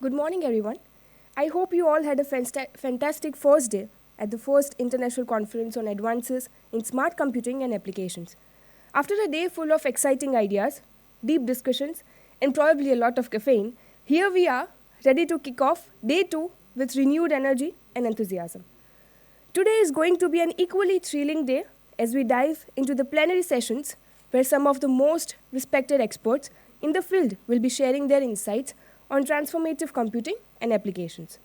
Good morning, everyone. I hope you all had a fantastic first day at the first International Conference on Advances in Smart Computing and Applications. After a day full of exciting ideas, deep discussions, and probably a lot of caffeine, here we are, ready to kick off day 2 with renewed energy and enthusiasm. Today is going to be an equally thrilling day as we dive into the plenary sessions where some of the most respected experts in the field will be sharing their insights on transformative computing and applications.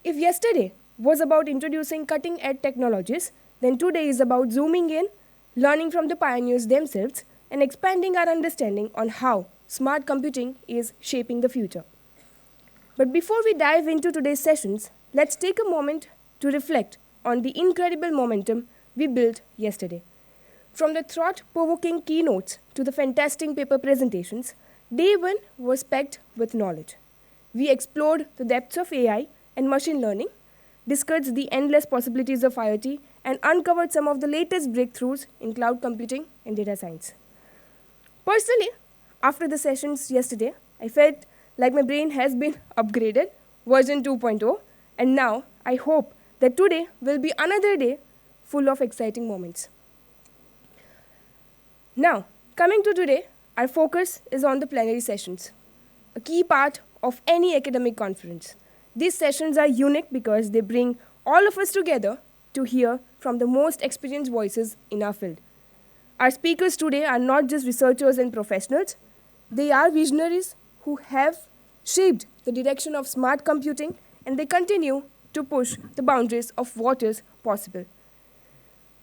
If yesterday was about introducing cutting-edge technologies, then today is about zooming in, learning from the pioneers themselves, and expanding our understanding on how smart computing is shaping the future. But before we dive into today's sessions, let's take a moment to reflect on the incredible momentum we built yesterday. From the thought-provoking keynotes to the fantastic paper presentations, Day 1 was packed with knowledge. We explored the depths of AI and machine learning, discussed the endless possibilities of IoT, and uncovered some of the latest breakthroughs in cloud computing and data science. Personally, after the sessions yesterday, I felt like my brain has been upgraded, version 2.0, and now I hope that today will be another day full of exciting moments. Now, coming to today, our focus is on the plenary sessions, a key part of any academic conference. These sessions are unique because they bring all of us together to hear from the most experienced voices in our field. Our speakers today are not just researchers and professionals, they are visionaries who have shaped the direction of smart computing, and they continue to push the boundaries of what is possible.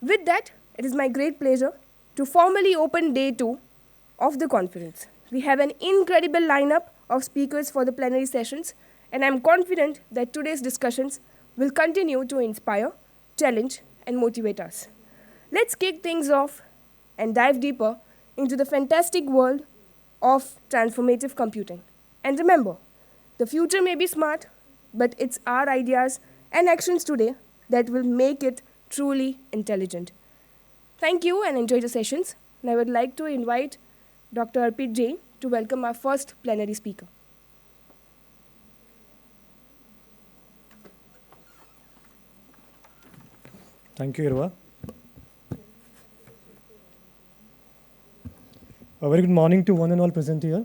With that, it is my great pleasure to formally open Day 2 of the conference. We have an incredible lineup of speakers for the plenary sessions, and I'm confident that today's discussions will continue to inspire, challenge, and motivate us. Let's kick things off and dive deeper into the fantastic world of transformative computing. And remember, the future may be smart, but it's our ideas and actions today that will make it truly intelligent. Thank you and enjoy the sessions. And I would like to invite Dr. Arpit Jain to welcome our first plenary speaker. Thank you, Irva. A very good morning to one and all present here.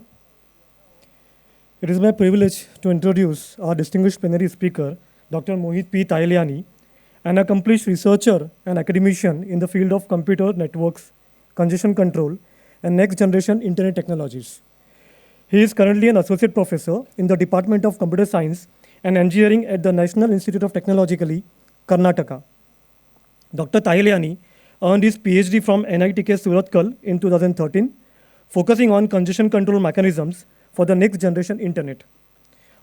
It is my privilege to introduce our distinguished plenary speaker, Dr. Mohit P. Tailiani, an accomplished researcher and academician in the field of computer networks, congestion control, and next-generation internet technologies. He is currently an associate professor in the Department of Computer Science and Engineering at the National Institute of Technology, Karnataka. Dr. Tailiani earned his PhD from NITK Surathkal in 2013, focusing on congestion control mechanisms for the next-generation internet.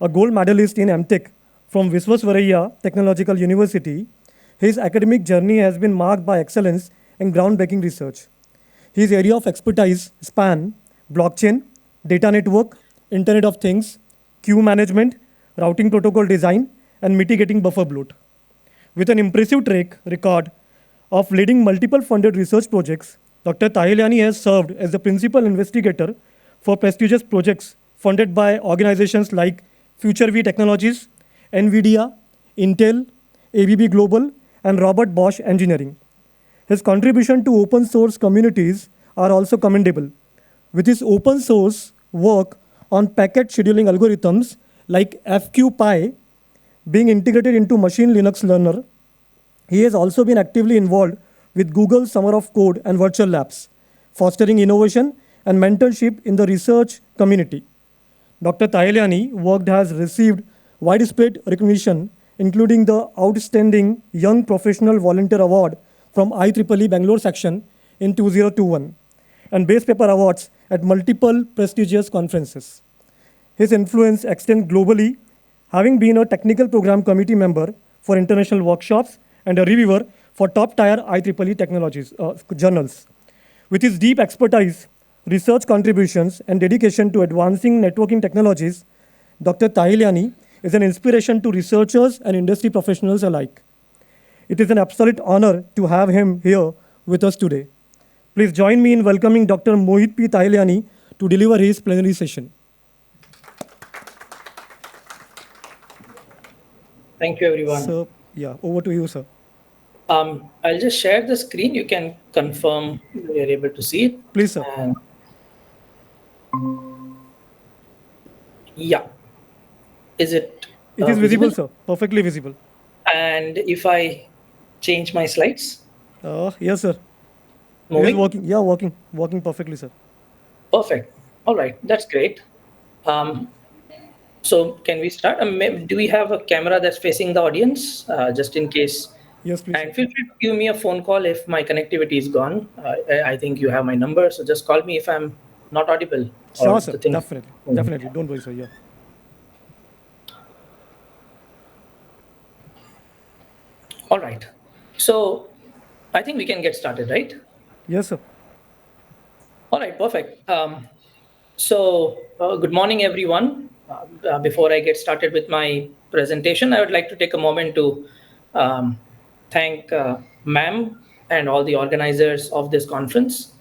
A gold medalist in MTech from Visvesvaraya Technological University, his academic journey has been marked by excellence and groundbreaking research. His area of expertise span blockchain, data network, Internet of Things, queue management, routing protocol design, and mitigating buffer bloat. With an impressive track record of leading multiple funded research projects, Dr. Tailiani has served as the principal investigator for prestigious projects funded by organizations like FutureV Technologies, NVIDIA, Intel, ABB Global, and Robert Bosch Engineering. His contribution to open source communities are also commendable. With his open source work on packet scheduling algorithms like FQPy being integrated into Machine Linux Learner, he has also been actively involved with Google Summer of Code and virtual labs, fostering innovation and mentorship in the research community. Dr. Tailiani work has received widespread recognition, including the Outstanding Young Professional Volunteer Award from IEEE Bangalore section in 2021, and Base Paper Awards at multiple prestigious conferences. His influence extends globally, having been a technical program committee member for international workshops and a reviewer for top-tier IEEE technologies journals. With his deep expertise, research contributions, and dedication to advancing networking technologies, Dr. Tailiani is an inspiration to researchers and industry professionals alike. It is an absolute honor to have him here with us today. Please join me in welcoming Dr. Mohit P. Tailiani to deliver his plenary session. Thank you, everyone. So, yeah, over to you, sir. I'll just share the screen. You can confirm you're able to see it. Please, sir. And yeah, is it It is visible, visible? sir. Perfectly visible. And if I change my slides, Yes, sir. It is moving? working. Yeah, working perfectly, sir. Perfect. All right, that's great. Um, so can we start? Do we have a camera that's facing the audience, just in case? Yes, please, sir. And feel free to give me a phone call if my connectivity is gone. I think you have my number, so just call me if I'm not audible Sure, or sir. the thing. Definitely, definitely. Don't worry, sir. Yeah. All right. So I think we can get started, right? Yes, sir. All right, perfect. Good morning, everyone. Before I get started with my presentation, I would like to take a moment to um, thank ma'am and all the organizers of this conference,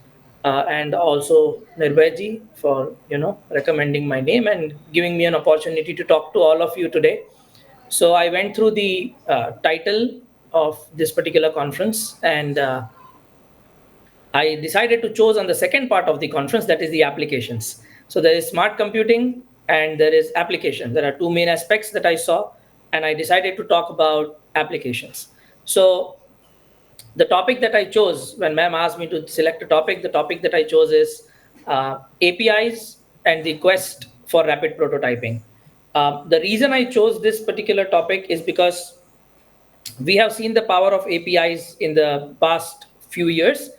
and also Nirbhayji for recommending my name and giving me an opportunity to talk to all of you today. So I went through the title of this particular conference, and I decided to choose on the second part of the conference, that is the applications. So there is smart computing and there is application. There are two main aspects that I saw, and I decided to talk about applications. So the topic that I chose, when ma'am asked me to select a topic, the topic that I chose is APIs and the quest for rapid prototyping. The reason I chose this particular topic is because we have seen the power of APIs in the past few years,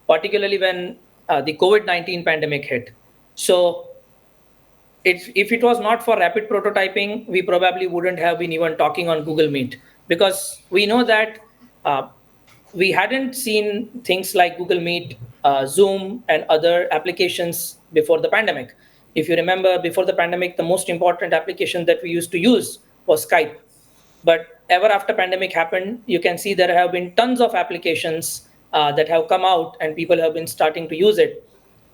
particularly when the COVID-19 pandemic hit. So if it was not for rapid prototyping, we probably wouldn't have been even talking on Google Meet, because we know that uh, we hadn't seen things like Google Meet, Zoom, and other applications before the pandemic. If you remember, before the pandemic, the most important application that we used to use was Skype. But ever after pandemic happened, you can see there have been tons of applications that have come out and people have been starting to use it.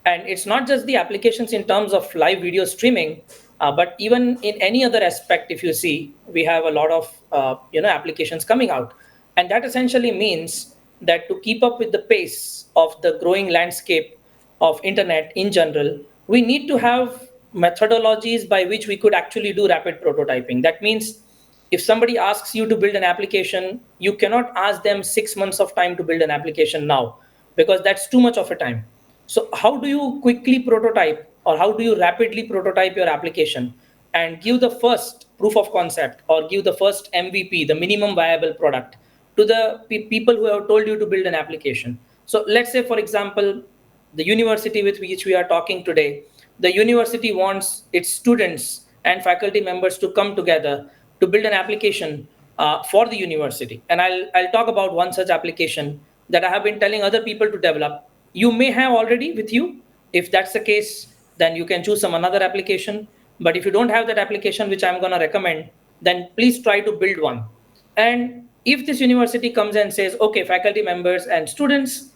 And it's not just the applications in terms of live video streaming, but even in any other aspect, if you see, we have a lot of applications coming out. And that essentially means that to keep up with the pace of the growing landscape of internet in general, we need to have methodologies by which we could actually do rapid prototyping. That means if somebody asks you to build an application, you cannot ask them 6 months of time to build an application now, because that's too much of a time. So how do you quickly prototype, or how do you rapidly prototype your application and give the first proof of concept, or give the first MVP, the minimum viable product, to the people who have told you to build an application? So let's say, for example, the university with which we are talking today, the university wants its students and faculty members to come together to build an application for the university. And I'll talk about one such application that I have been telling other people to develop. You may have already with you. If that's the case, then you can choose some another application. But if you don't have that application, which I'm going to recommend, then please try to build one. And if this university comes and says, okay, faculty members and students,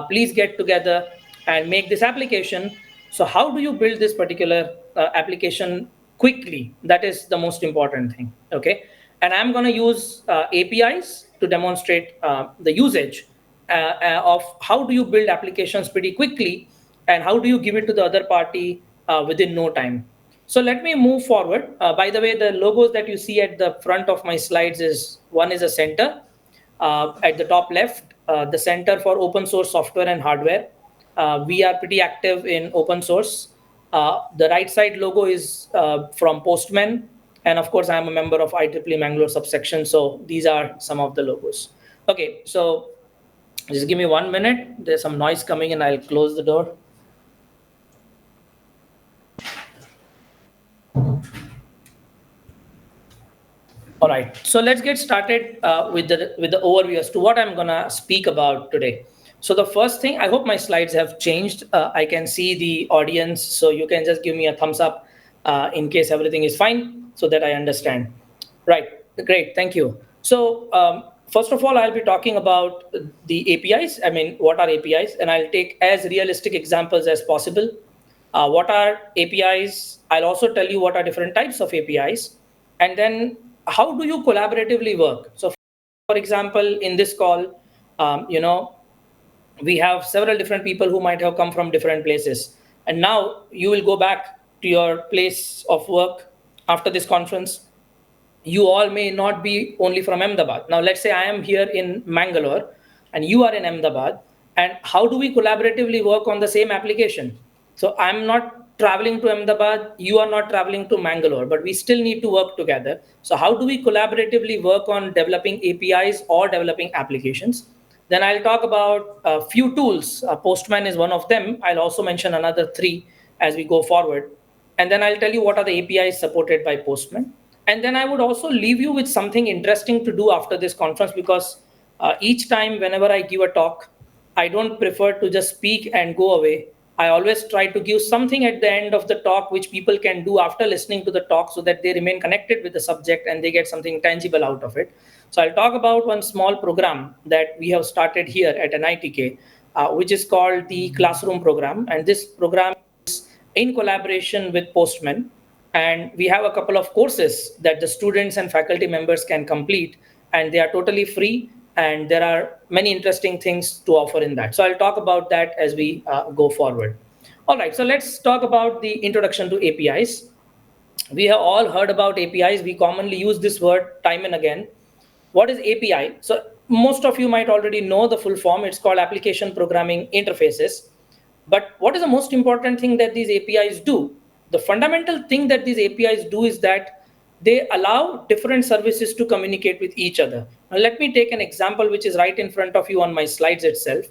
please get together and make this application. So how do you build this particular application quickly? That is the most important thing. Okay. And I'm going to use APIs to demonstrate the usage of how do you build applications pretty quickly, and how do you give it to the other party within no time. So let me move forward. By the way, the logos that you see at the front of my slides, is one is a center at the top left, the Center for Open Source Software and Hardware. We are pretty active in open source. The right side logo is from Postman. And of course, I'm a member of IEEE Mangalore subsection. So these are some of the logos. Okay, so just give me 1 minute. There's some noise coming in. I'll close the door. All right, so let's get started with the overview as to what I'm gonna speak about today. So the first thing, I hope my slides have changed. I can see the audience, so you can just give me a thumbs up in case everything is fine, so that I understand. Right, great, thank you. So first of all, I'll be talking about the APIs. I mean, what are APIs? And I'll take as realistic examples as possible. What are APIs? I'll also tell you what are different types of APIs. And then how do you collaboratively work? So, for example, in this call, you know, we have several different people who might have come from different places. And now you will go back to your place of work after this conference. You all may not be only from Ahmedabad. Now, let's say I am here in Mangalore and you are in Ahmedabad. And how do we collaboratively work on the same application? So I'm not traveling to Ahmedabad, you are not traveling to Mangalore, but we still need to work together. So, how do we collaboratively work on developing APIs or developing applications? Then I'll talk about a few tools. Postman is one of them. I'll also mention another three as we go forward. And then I'll tell you what are the APIs supported by Postman. And then I would also leave you with something interesting to do after this conference, because each time, whenever I give a talk, I don't prefer to just speak and go away. I always try to give something at the end of the talk which people can do after listening to the talk so that they remain connected with the subject and they get something tangible out of it. So I'll talk about one small program that we have started here at NITK, which is called the Classroom Program. And this program is in collaboration with Postman. And we have a couple of courses that the students and faculty members can complete, and they are totally free. And there are many interesting things to offer in that. So I'll talk about that as we go forward. All right, so let's talk about the introduction to APIs. We have all heard about APIs. We commonly use this word time and again. What is API? So most of you might already know the full form. It's called Application Programming Interfaces. But what is the most important thing that these APIs do? The fundamental thing that these APIs do is that they allow different services to communicate with each other. Now, let me take an example which is right in front of you on my slides itself.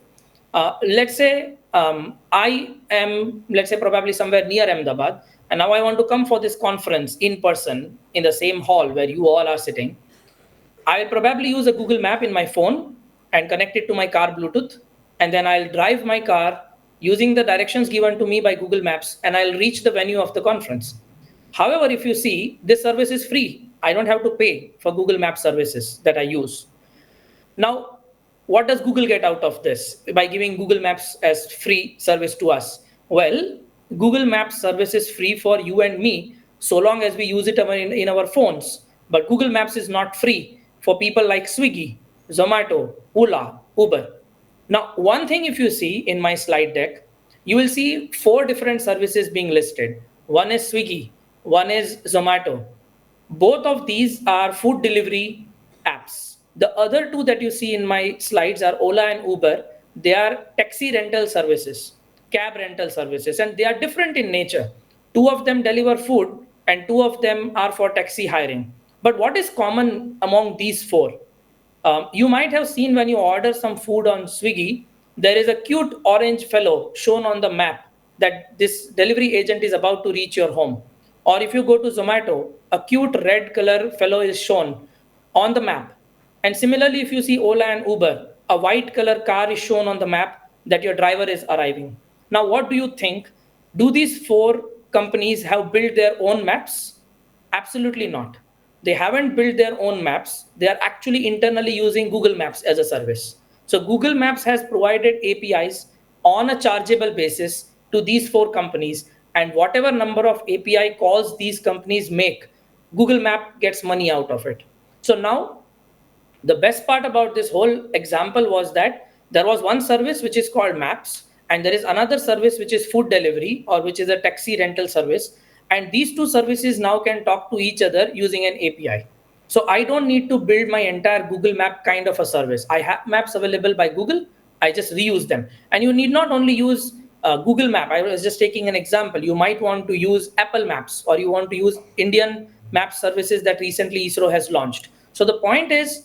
Let's say I am, let's say, probably somewhere near Ahmedabad, and now I want to come for this conference in person in the same hall where you all are sitting. I'll probably use a Google map in my phone and connect it to my car Bluetooth. And then I'll drive my car using the directions given to me by Google Maps, and I'll reach the venue of the conference. However, if you see, this service is free. I don't have to pay for Google Map services that I use. Now, what does Google get out of this by giving Google Maps as free service to us? Well, Google Maps service is free for you and me so long as we use it in our phones. But Google Maps is not free for people like Swiggy, Zomato, Ola, Uber. Now, one thing if you see in my slide deck, you will see four different services being listed. One is Swiggy, one is Zomato. Both of these are food delivery apps. The other two that you see in my slides are Ola and Uber. They are taxi rental services, cab rental services, and they are different in nature. Two of them deliver food and two of them are for taxi hiring. But what is common among these four? You might have seen when you order some food on Swiggy, there is a cute orange fellow shown on the map that this delivery agent is about to reach your home. Or if you go to Zomato, a cute red color fellow is shown on the map. And similarly, if you see Ola and Uber, a white color car is shown on the map that your driver is arriving. Now, what do you think? Do these four companies have built their own maps? Absolutely not. They haven't built their own maps. They are actually internally using Google Maps as a service. So Google Maps has provided APIs on a chargeable basis to these four companies. And whatever number of API calls these companies make, Google Map gets money out of it. So now the best part about this whole example was that there was one service which is called Maps, and there is another service which is food delivery, or which is a taxi rental service. And these two services now can talk to each other using an API. So I don't need to build my entire Google Map kind of a service. I have maps available by Google. I just reuse them. And you need not only use Google Map. I was just taking an example. You might want to use Apple Maps, or you want to use Indian map services that recently ISRO has launched. So the point is,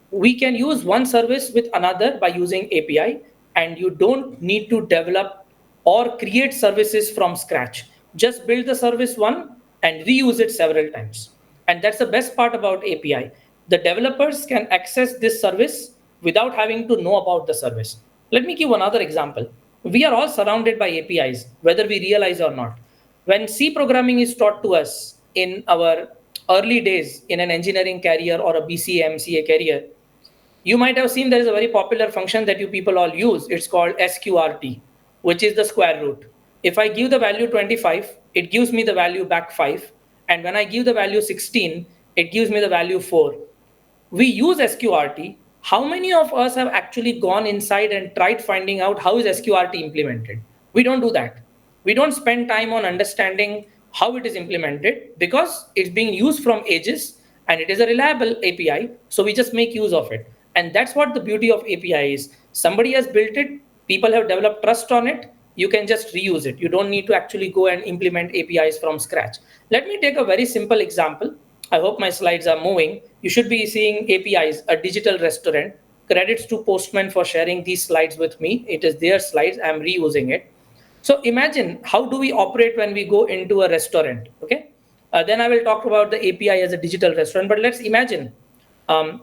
we can use one service with another by using API, and you don't need to develop or create services from scratch. Just build the service one and reuse it several times. And that's the best part about API. The developers can access this service without having to know about the service. Let me give another example. We are all surrounded by APIs, whether we realize or not. When C programming is taught to us in our early days in an engineering career or a BCA, MCA career, you might have seen there is a very popular function that you people all use. It's called SQRT, which is the square root. If I give the value 25, it gives me the value back 5. And when I give the value 16, It gives me the value 4. We use SQRT. How many of us have actually gone inside and tried finding out how is SQRT implemented? We don't do that. We don't spend time on understanding how it is implemented because it's being used from ages and it is a reliable API. So we just make use of it. And that's what the beauty of API is. Somebody has built it, people have developed trust on it, you can just reuse it. You don't need to actually go and implement APIs from scratch. Let me take a very simple example. I hope my slides are moving. You should be seeing APIs, a digital restaurant. Credits to Postman for sharing these slides with me. It is their slides, I'm reusing it. So imagine how do we operate when we go into a restaurant, okay? Then I will talk about the API as a digital restaurant, but let's imagine um,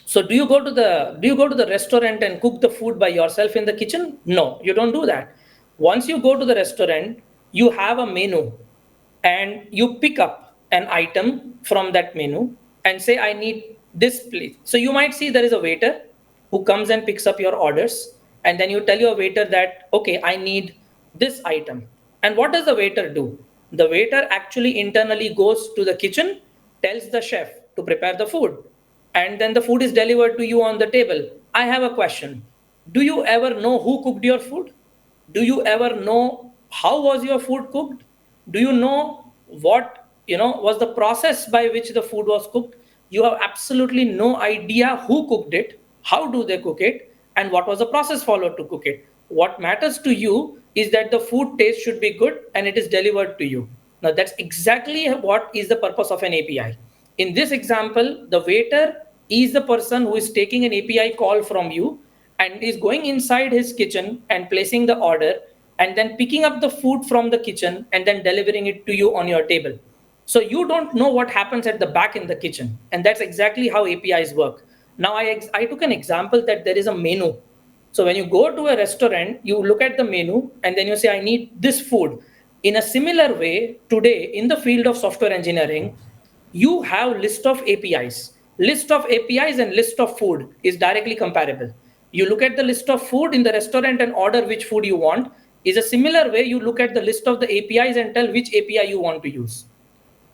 so do you go to the restaurant and cook the food by yourself in the kitchen? No, you don't do that. Once you go to the restaurant, you have a menu and you pick up an item from that menu and say, I need this, please. So you might see there is a waiter who comes and picks up your orders, and then you tell your waiter that, okay, I need this item. And what does the waiter do? The waiter actually internally goes to the kitchen, tells the chef to prepare the food, and then the food is delivered to you on the table. I have a question. Do you ever know who cooked your food? Do you ever know how was your food cooked? Do you know what was the process by which the food was cooked? You have absolutely no idea who cooked it, how do they cook it, and what was the process followed to cook it. What matters to you is that the food taste should be good and it is delivered to you. Now that's exactly what is the purpose of an API. In this example, the waiter is the person who is taking an API call from you and is going inside his kitchen and placing the order and then picking up the food from the kitchen and then delivering it to you on your table. So you don't know what happens at the back in the kitchen. And that's exactly how APIs work. Now, I took an example that there is a menu. So when you go to a restaurant, you look at the menu and then you say, I need this food. In a similar way, today in the field of software engineering, you have list of APIs. List of APIs and list of food is directly comparable. You look at the list of food in the restaurant and order which food you want. Is a similar way you look at the list of the APIs and tell which API you want to use.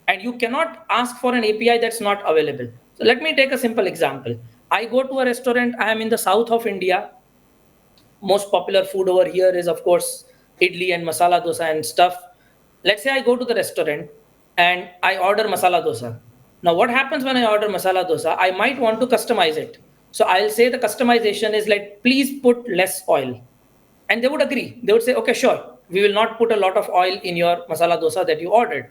And you cannot ask for an API that's not available. So let me take a simple example. I go to a restaurant, I am in the south of India. Most popular food over here is, of course, idli and masala dosa and stuff. Let's say I go to the restaurant and I order masala dosa. Now, what happens when I order masala dosa? I might want to customize it. So I'll say the customization is like, please put less oil. And they would agree. They would say, okay, sure, we will not put a lot of oil in your masala dosa that you ordered.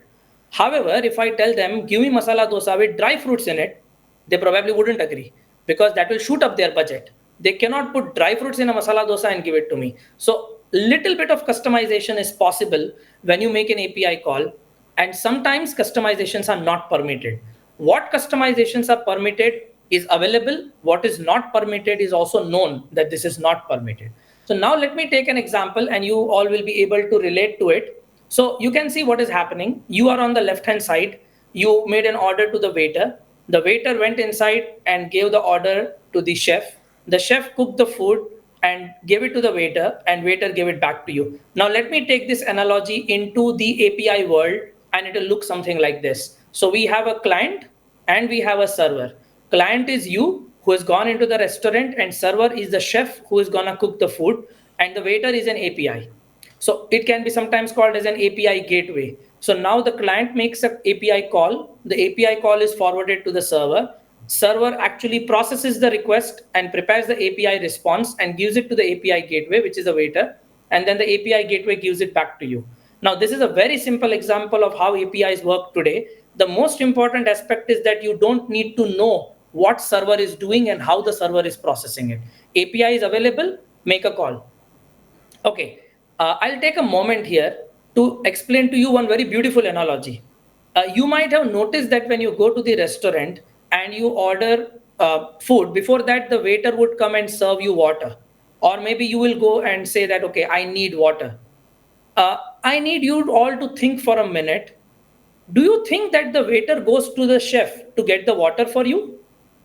However, if I tell them, give me masala dosa with dry fruits in it, they probably wouldn't agree because that will shoot up their budget. They cannot put dry fruits in a masala dosa and give it to me. So little bit of customization is possible when you make an API call, and sometimes customizations are not permitted. What customizations are permitted is available. What is not permitted is also known that this is not permitted. So now let me take an example and you all will be able to relate to it. So you can see what is happening. You are on the left hand side. You made an order to the waiter. The waiter went inside and gave the order to the chef. The chef cooked the food and gave it to the waiter, and waiter gave it back to you. Now let me take this analogy into the API world and it will look something like this. So we have a client and we have a server. Client is you who has gone into the restaurant, and server is the chef who is gonna cook the food, and the waiter is an API. So it can be sometimes called as an API gateway. So now the client makes an API call. The API call is forwarded to the server. Server actually processes the request and prepares the API response and gives it to the API gateway, which is the waiter. And then the API gateway gives it back to you. Now, this is a very simple example of how APIs work today. The most important aspect is that you don't need to know what server is doing and how the server is processing it. API is available, make a call. Okay, I'll take a moment here to explain to you one very beautiful analogy. You might have noticed that when you go to the restaurant and you order food, before that the waiter would come and serve you water. Or maybe you will go and say that, okay, I need water. I need you all to think for a minute. Do you think that the waiter goes to the chef to get the water for you?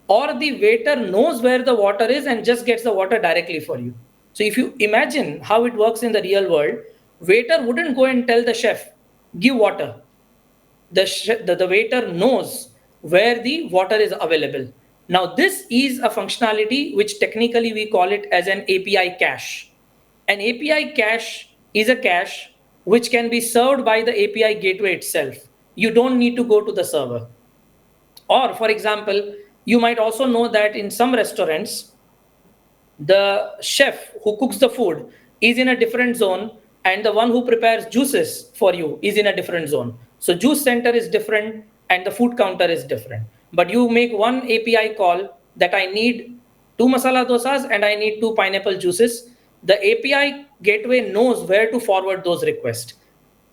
Or the waiter knows where the water is and just gets the water directly for you? So if you imagine how it works in the real world, waiter wouldn't go and tell the chef, give water. The waiter knows where the water is available. Now, this is a functionality which technically we call it as an API cache. An API cache is a cache which can be served by the API gateway itself. You don't need to go to the server. Or, for example, you might also know that in some restaurants, the chef who cooks the food is in a different zone, and the one who prepares juices for you is in a different zone. So juice center is different and the food counter is different. But you make one API call that I need two masala dosas and I need two pineapple juices. The API gateway knows where to forward those requests.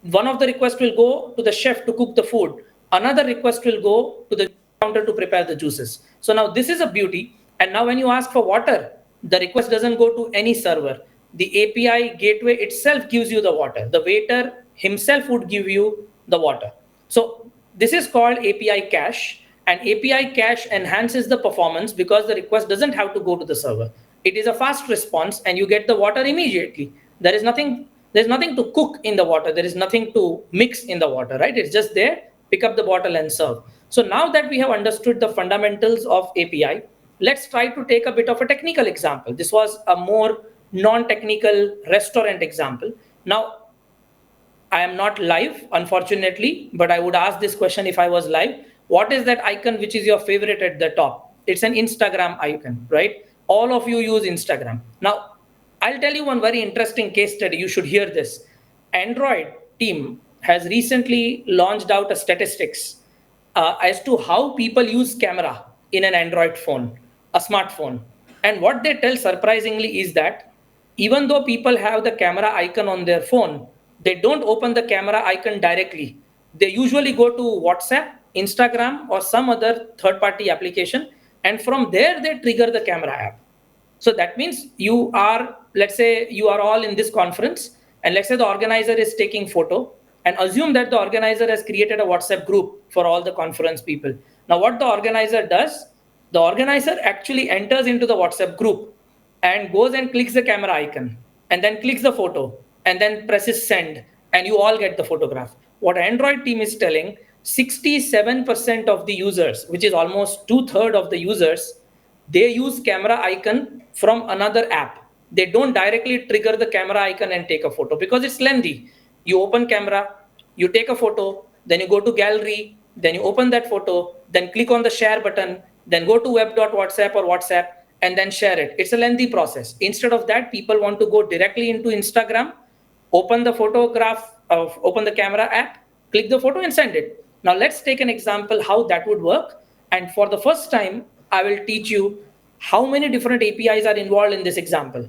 One of the requests will go to the chef to cook the food. Another request will go to the counter to prepare the juices. So now this is a beauty. And now when you ask for water, the request doesn't go to any server. The API gateway itself gives you the water. The waiter himself would give you the water. So this is called API cache, and API cache enhances the performance because the request doesn't have to go to the server. It is a fast response and you get the water immediately. There's nothing to cook in the water. There is nothing to mix in the water, right? It's just there, pick up the bottle and serve. So now that we have understood the fundamentals of API, let's try to take a bit of a technical example. This was a more non-technical restaurant example. Now, I am not live, unfortunately, but I would ask this question if I was live. What is that icon which is your favorite at the top? It's an Instagram icon, right? All of you use Instagram. Now, I'll tell you one very interesting case study. You should hear this. Android team has recently launched out a statistics as to how people use camera in an Android phone, a smartphone. And what they tell surprisingly is that even though people have the camera icon on their phone, they don't open the camera icon directly. They usually go to WhatsApp, Instagram, or some other third party application. And from there, they trigger the camera app. So that means let's say you are all in this conference, and let's say the organizer is taking photo, and assume that the organizer has created a WhatsApp group for all the conference people. Now, what the organizer does, the organizer actually enters into the WhatsApp group and goes and clicks the camera icon and then clicks the photo and then presses send, and you all get the photograph. What Android team is telling, 67% of the users, which is almost 2/3 of the users, they use camera icon from another app. They don't directly trigger the camera icon and take a photo because it's lengthy. You open camera, you take a photo, then you go to gallery, then you open that photo, then click on the share button, then go to web.whatsapp or WhatsApp, and then share it. It's a lengthy process. Instead of that, people want to go directly into Instagram, open the camera app, click the photo and send it. Now let's take an example how that would work. And for the first time, I will teach you how many different APIs are involved in this example.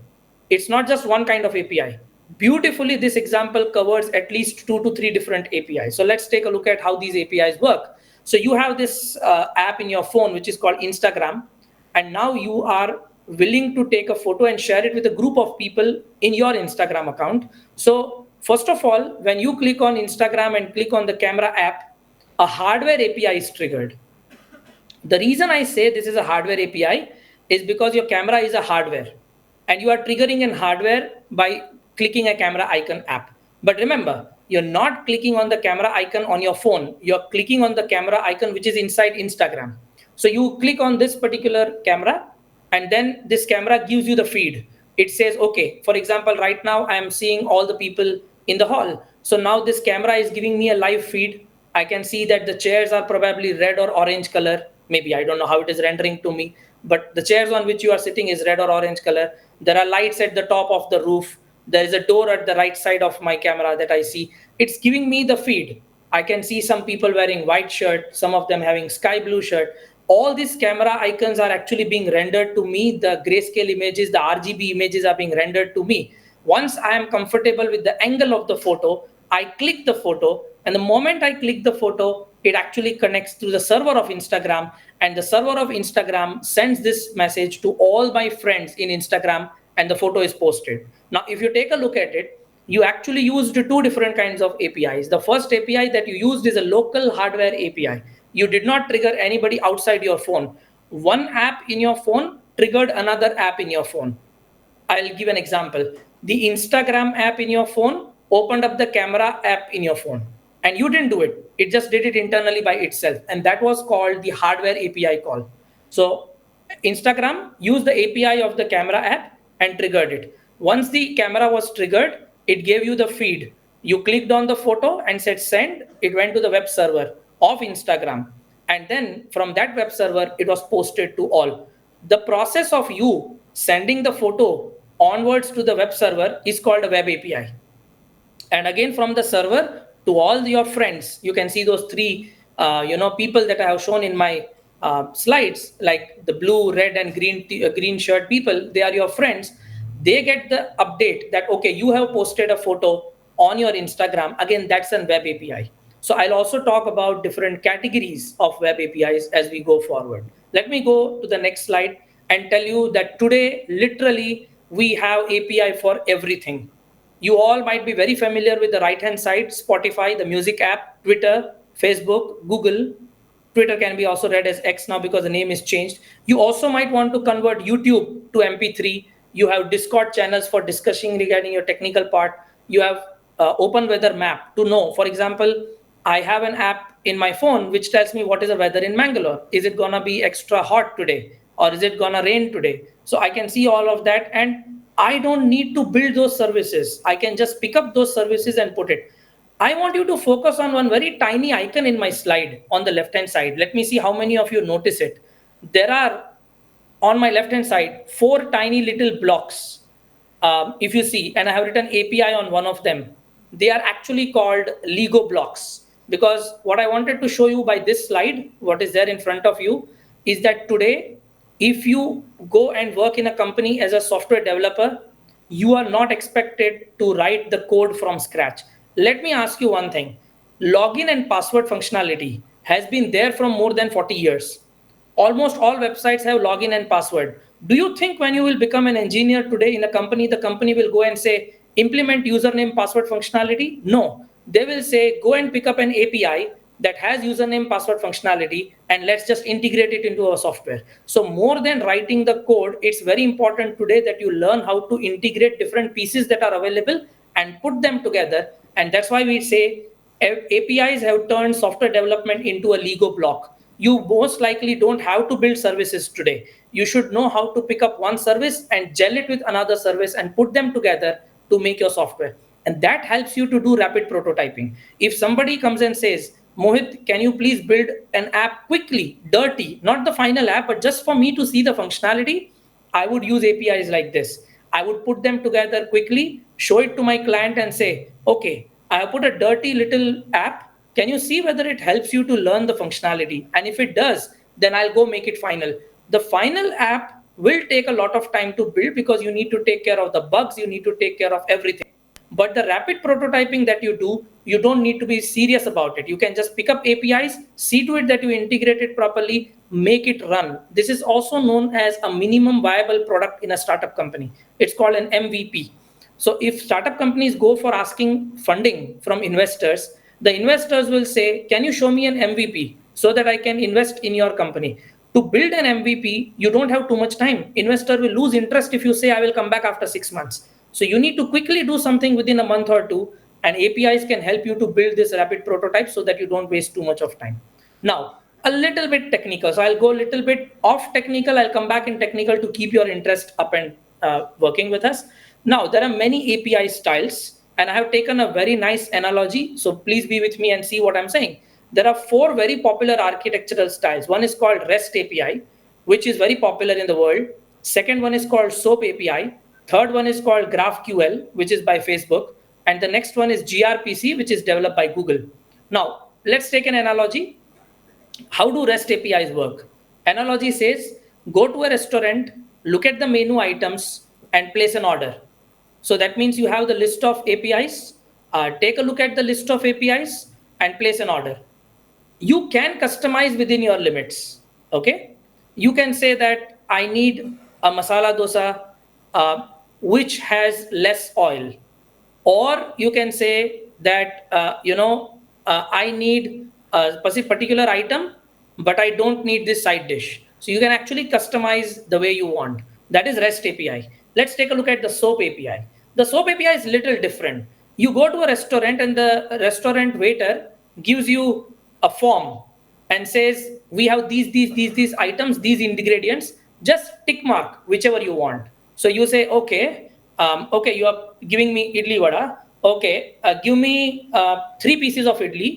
It's not just one kind of API. Beautifully, this example covers at least 2 to 3 different APIs. So let's take a look at how these APIs work. So you have this app in your phone, which is called Instagram. And now you are willing to take a photo and share it with a group of people in your Instagram account. So first of all, when you click on Instagram and click on the camera app, a hardware API is triggered. The reason I say this is a hardware API is because your camera is a hardware and you are triggering in hardware by clicking a camera icon app. But remember, you're not clicking on the camera icon on your phone. You're clicking on the camera icon, which is inside Instagram. So you click on this particular camera and then this camera gives you the feed. It says, okay, for example, right now I am seeing all the people in the hall. So now this camera is giving me a live feed. I can see that the chairs are probably red or orange color. Maybe I don't know how it is rendering to me, but the chairs on which you are sitting is red or orange color. There are lights at the top of the roof. There is a door at the right side of my camera that I see. It's giving me the feed. I can see some people wearing white shirt, some of them having sky blue shirt. All these camera icons are actually being rendered to me. The grayscale images, the RGB images are being rendered to me. Once I am comfortable with the angle of the photo, I click the photo, and the moment I click the photo, it actually connects to the server of Instagram, and the server of Instagram sends this message to all my friends in Instagram, and the photo is posted. Now, if you take a look at it, you actually used 2 different kinds of APIs. The first API that you used is a local hardware API. You did not trigger anybody outside your phone. One app in your phone triggered another app in your phone. I'll give an example. The Instagram app in your phone opened up the camera app in your phone. and you didn't do it. It just did it internally by itself, and that was called the hardware API call. So Instagram used the API of the camera app and triggered it. Once the camera was triggered, it gave you the feed. You clicked on the photo and said send. It went to the web server of Instagram, and then from that web server it was posted to all. The process of you sending the photo onwards to the web server is called a web API. And again, from the server to all your friends, you can see those three people that I have shown in my slides, like the blue, red, and green shirt people. They are your friends. They get the update that okay, you have posted a photo on your Instagram. Again, that's a web API. So I'll also talk about different categories of web APIs as we go forward. Let me go to the next slide and tell you that today, literally, we have API for everything. You all might be very familiar with the right hand side: Spotify, the music app, Twitter, Facebook, Google. Twitter can be also read as X now because the name is changed. You also might want to convert YouTube to MP3. You have Discord channels for discussing regarding your technical part. You have open weather map to know. For example, I have an app in my phone which tells me what is the weather in Mangalore. Is it gonna be extra hot today, or is it gonna rain today? So I can see all of that, and I don't need to build those services. I can just pick up those services and put it. I want you to focus on one very tiny icon in my slide on the left hand side. Let me see how many of you notice it. There are, on my left hand side, four tiny little blocks. If you see, and I have written API on one of them, they are actually called Lego blocks. Because what I wanted to show you by this slide, what is there in front of you, is that today, if you go and work in a company as a software developer, you are not expected to write the code from scratch. Let me ask you one thing. Login and password functionality has been there from more than 40 years. Almost all websites have login and password. Do you think when you will become an engineer today in a company, the company will go and say, implement username password functionality? No. They will say, go and pick up an API that has username password functionality, and let's just integrate it into our software. So more than writing the code, it's very important today that you learn how to integrate different pieces that are available and put them together. And that's why we say APIs have turned software development into a Lego block. You most likely don't have to build services today. You should know how to pick up one service and gel it with another service and put them together to make your software. And that helps you to do rapid prototyping. If somebody comes and says, Mohit, can you please build an app quickly, dirty, not the final app, but just for me to see the functionality, I would use APIs like this. I would put them together quickly, show it to my client and say, okay, I have put a dirty little app. Can you see whether it helps you to learn the functionality? And if it does, then I'll go make it final. The final app will take a lot of time to build because you need to take care of the bugs, you need to take care of everything. But the rapid prototyping that you do, you don't need to be serious about it. You can just pick up APIs, see to it that you integrate it properly, make it run. This is also known as a minimum viable product in a startup company. It's called an MVP. So if startup companies go for asking funding from investors, the investors will say, can you show me an MVP so that I can invest in your company? To build an MVP, you don't have too much time. Investor will lose interest if you say, I will come back after 6 months. So you need to quickly do something within a month or two, and APIs can help you to build this rapid prototype so that you don't waste too much of time. Now, a little bit technical. So I'll go a little bit off technical. I'll come back in technical to keep your interest up and working with us. Now, there are many API styles, and I have taken a very nice analogy. So please be with me and see what I'm saying. There are four very popular architectural styles. One is called REST API, which is very popular in the world. Second one is called SOAP API. Third one is called GraphQL, which is by Facebook. And the next one is gRPC, which is developed by Google. Now, let's take an analogy. How do REST APIs work? Analogy says, go to a restaurant, look at the menu items, and place an order. So that means you have the list of APIs, take a look at the list of APIs, and place an order. You can customize within your limits, okay? You can say that I need a masala dosa which has less oil. Or you can say that, I need a particular item, but I don't need this side dish. So you can actually customize the way you want. That is REST API. Let's take a look at the SOAP API. The SOAP API is little different. You go to a restaurant and the restaurant waiter gives you a form and says, we have these items, these ingredients, just tick mark whichever you want. So you say, okay, okay, you are giving me idli vada. Okay, give me 3 pieces of idli.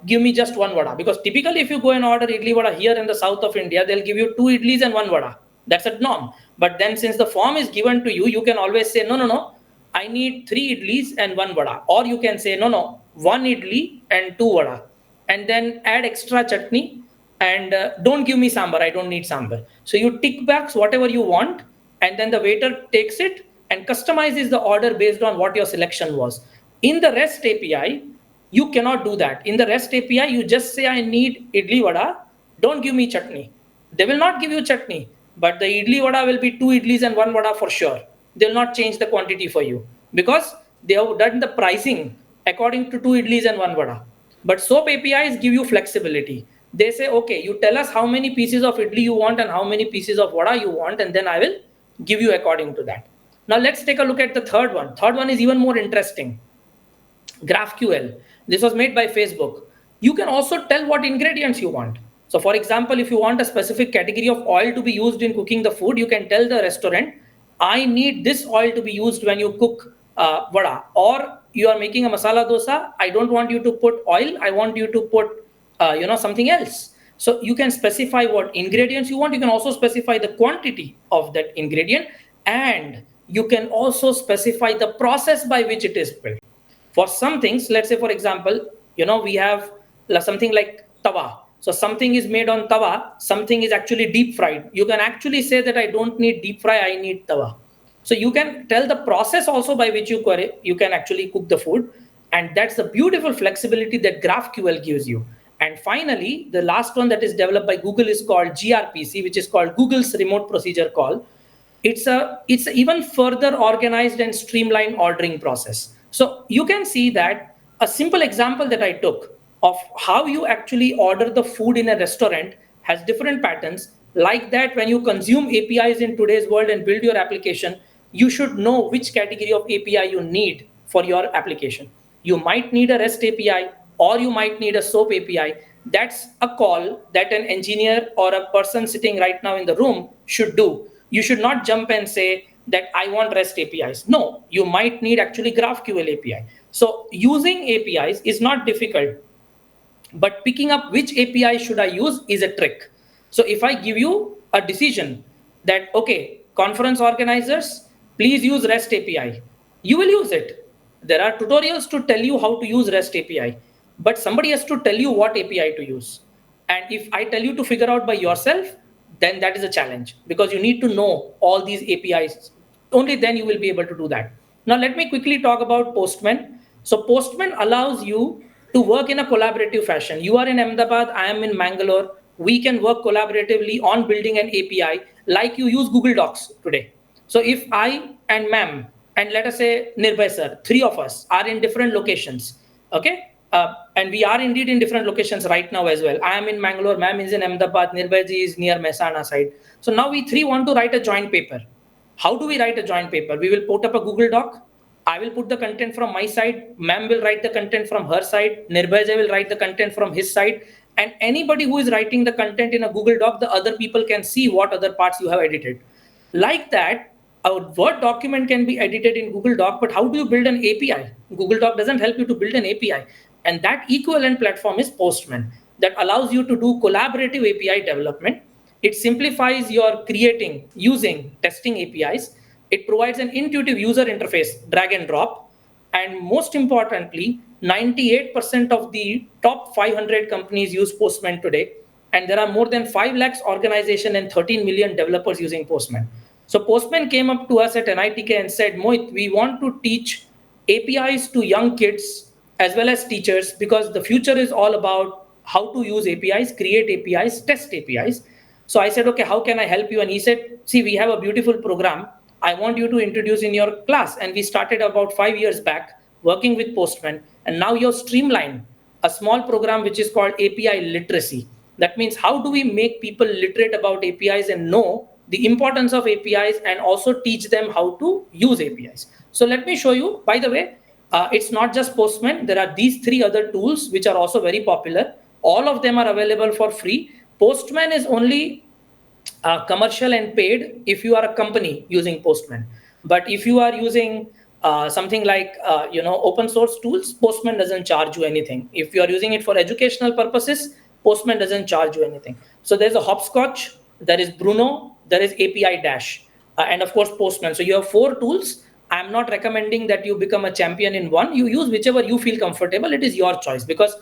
Give me just one vada. Because typically, if you go and order idli vada here in the south of India, they'll give you 2 idlis and one vada. That's a norm. But then, since the form is given to you, you can always say, no, no, no, I need 3 idlis and one vada. Or you can say, no, no, 1 idli and 2 vada. And then add extra chutney and don't give me sambar. I don't need sambar. So you tick box whatever you want, and then the waiter takes it and customizes the order based on what your selection was. In the REST API, you cannot do that. In the REST API, you just say, I need idli vada, don't give me chutney. They will not give you chutney, but the idli vada will be 2 idlis and one vada for sure. They will not change the quantity for you because they have done the pricing according to 2 idlis and one vada. But SOAP APIs give you flexibility. They say, okay, you tell us how many pieces of idli you want and how many pieces of vada you want, and then I will give you according to that. Now let's take a look at the third one. Third one is even more interesting. GraphQL. This was made by Facebook. You can also tell what ingredients you want. So for example, if you want a specific category of oil to be used in cooking the food, you can tell the restaurant, I need this oil to be used when you cook vada. Or you are making a masala dosa, I don't want you to put oil, I want you to put something else. So you can specify what ingredients you want. You can also specify the quantity of that ingredient, and you can also specify the process by which it is built. For some things, let's say for example, we have something like tawa. So something is made on tawa, something is actually deep fried. You can actually say that I don't need deep fry, I need tawa. So you can tell the process also by which you can actually cook the food. And that's the beautiful flexibility that GraphQL gives you. And finally, the last one that is developed by Google is called gRPC, which is called Google's Remote Procedure Call. It's a even further organized and streamlined ordering process. So you can see that a simple example that I took of how you actually order the food in a restaurant has different patterns. Like that, when you consume APIs in today's world and build your application, you should know which category of API you need for your application. You might need a REST API or you might need a SOAP API. That's a call that an engineer or a person sitting right now in the room should do. You should not jump and say that I want REST APIs. No, you might need actually GraphQL API. So using APIs is not difficult, but picking up which API should I use is a trick. So if I give you a decision that, okay, conference organizers, please use REST API, you will use it. There are tutorials to tell you how to use REST API, but somebody has to tell you what API to use. And if I tell you to figure out by yourself, then that is a challenge because you need to know all these APIs. Only then you will be able to do that. Now, let me quickly talk about Postman. So Postman allows you to work in a collaborative fashion. You are in Ahmedabad, I am in Mangalore. We can work collaboratively on building an API like you use Google Docs today. So if I and ma'am, and let us say Nirbhay sir, three of us are in different locations, okay? And we are indeed in different locations right now as well. I am in Mangalore, ma'am is in Ahmedabad, Nirbhay ji is near Mehsana side. So now we three want to write a joint paper. How do we write a joint paper? We will put up a Google Doc. I will put the content from my side. Ma'am will write the content from her side. Nirbhay will write the content from his side. And anybody who is writing the content in a Google Doc, the other people can see what other parts you have edited. Like that, a Word document can be edited in Google Doc, but how do you build an API? Google Doc doesn't help you to build an API. And that equivalent platform is Postman that allows you to do collaborative API development. It simplifies your creating, using, testing APIs. It provides an intuitive user interface, drag and drop. And most importantly, 98% of the top 500 companies use Postman today. And there are more than 5 lakhs organization and 13 million developers using Postman. So Postman came up to us at NITK and said, Mohit, we want to teach APIs to young kids as well as teachers because the future is all about how to use APIs, create APIs, test APIs. So I said, okay, how can I help you? And he said, see, we have a beautiful program. I want you to introduce in your class. And we started about 5 years back working with Postman. And now you're streamlined a small program which is called API literacy. That means how do we make people literate about APIs and know the importance of APIs and also teach them how to use APIs. So let me show you, by the way, It's not just Postman. There are these three other tools which are also very popular. All of them are available for free. Postman is only commercial and paid if you are a company using Postman. But if you are using something like open source tools, Postman doesn't charge you anything. If you are using it for educational purposes, Postman doesn't charge you anything. So there's a Hopscotch, there is Bruno, there is API Dash, and of course Postman. So you have four tools. I'm not recommending that you become a champion in one. You use whichever you feel comfortable. It is your choice, because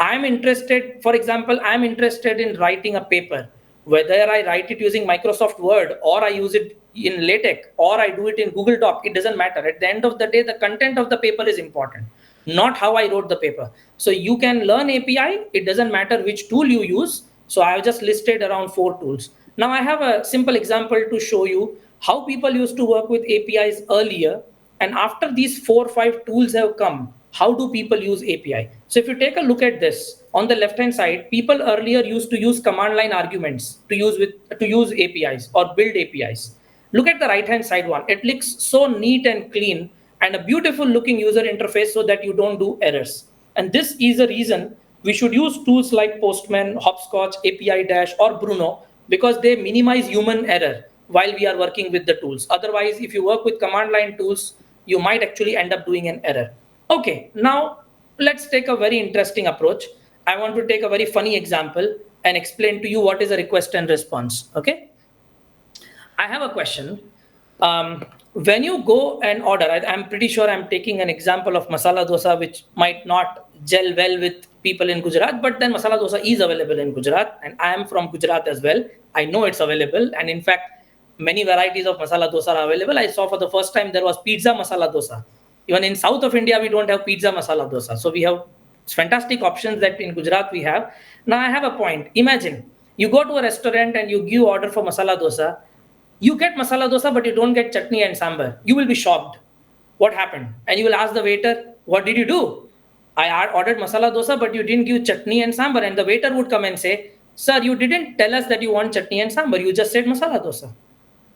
I'm interested, for example, I'm interested in writing a paper. Whether I write it using Microsoft Word or I use it in LaTeX or I do it in Google Doc, it doesn't matter. At the end of the day, the content of the paper is important, not how I wrote the paper. So you can learn API. It doesn't matter which tool you use. So I have just listed around four tools. Now I have a simple example to show you how people used to work with APIs earlier. And after these 4 or 5 tools have come, how do people use API? So if you take a look at this, on the left-hand side, people earlier used to use command line arguments to use APIs or build APIs. Look at the right-hand side one. It looks so neat and clean and a beautiful looking user interface so that you don't do errors. And this is a reason we should use tools like Postman, Hopscotch, API Dash, or Bruno, because they minimize human error while we are working with the tools. Otherwise, if you work with command line tools, you might actually end up doing an error. Okay, now let's take a very interesting approach. I want to take a very funny example and explain to you what is a request and response. Okay, I have a question. When you go and order, I'm pretty sure I'm taking an example of masala dosa, which might not gel well with people in Gujarat, but then masala dosa is available in Gujarat, and I am from Gujarat as well. I know it's available, and in fact, many varieties of masala dosa are available. I saw for the first time there was pizza masala dosa. Even in south of India, we don't have pizza masala dosa. So we have fantastic options that in Gujarat we have. Now I have a point. Imagine you go to a restaurant and you give order for masala dosa. You get masala dosa, but you don't get chutney and sambar. You will be shocked. What happened? And you will ask the waiter, what did you do? I ordered masala dosa, but you didn't give chutney and sambar. And the waiter would come and say, sir, you didn't tell us that you want chutney and sambar. You just said masala dosa.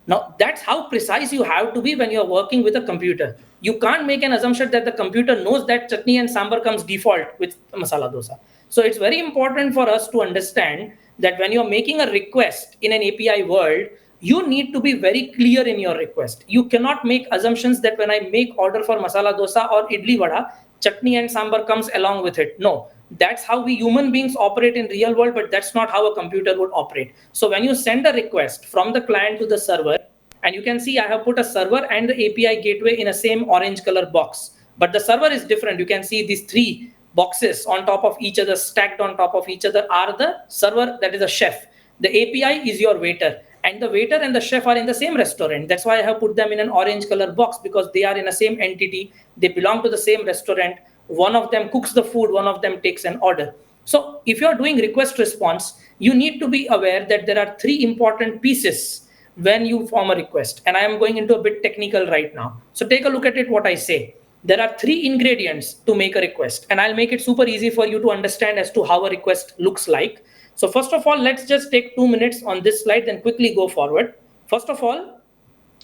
Now, that's how precise you have to be when you're working with a computer. You can't make an assumption that the computer knows that chutney and sambar comes default with masala dosa. So it's very important for us to understand that when you're making a request in an API world, you need to be very clear in your request. You cannot make assumptions that when I make order for masala dosa or idli vada, chutney and sambar comes along with it. No, that's how we human beings operate in real world, but that's not how a computer would operate. So when you send a request from the client to the server, and you can see I have put a server and the API gateway in a same orange color box, but the server is different. You can see these three boxes on top of each other, stacked on top of each other, are the server, that is a chef. The API is your waiter, and the waiter and the chef are in the same restaurant. That's why I have put them in an orange color box, because they are in the same entity. They belong to the same restaurant. One of them cooks the food, one of them takes an order. So if you're doing request response, you need to be aware that there are three important pieces when you form a request. And I am going into a bit technical right now. So take a look at it, what I say. There are three ingredients to make a request, and I'll make it super easy for you to understand as to how a request looks like. So first of all, let's just take 2 minutes on this slide, then quickly go forward. First of all,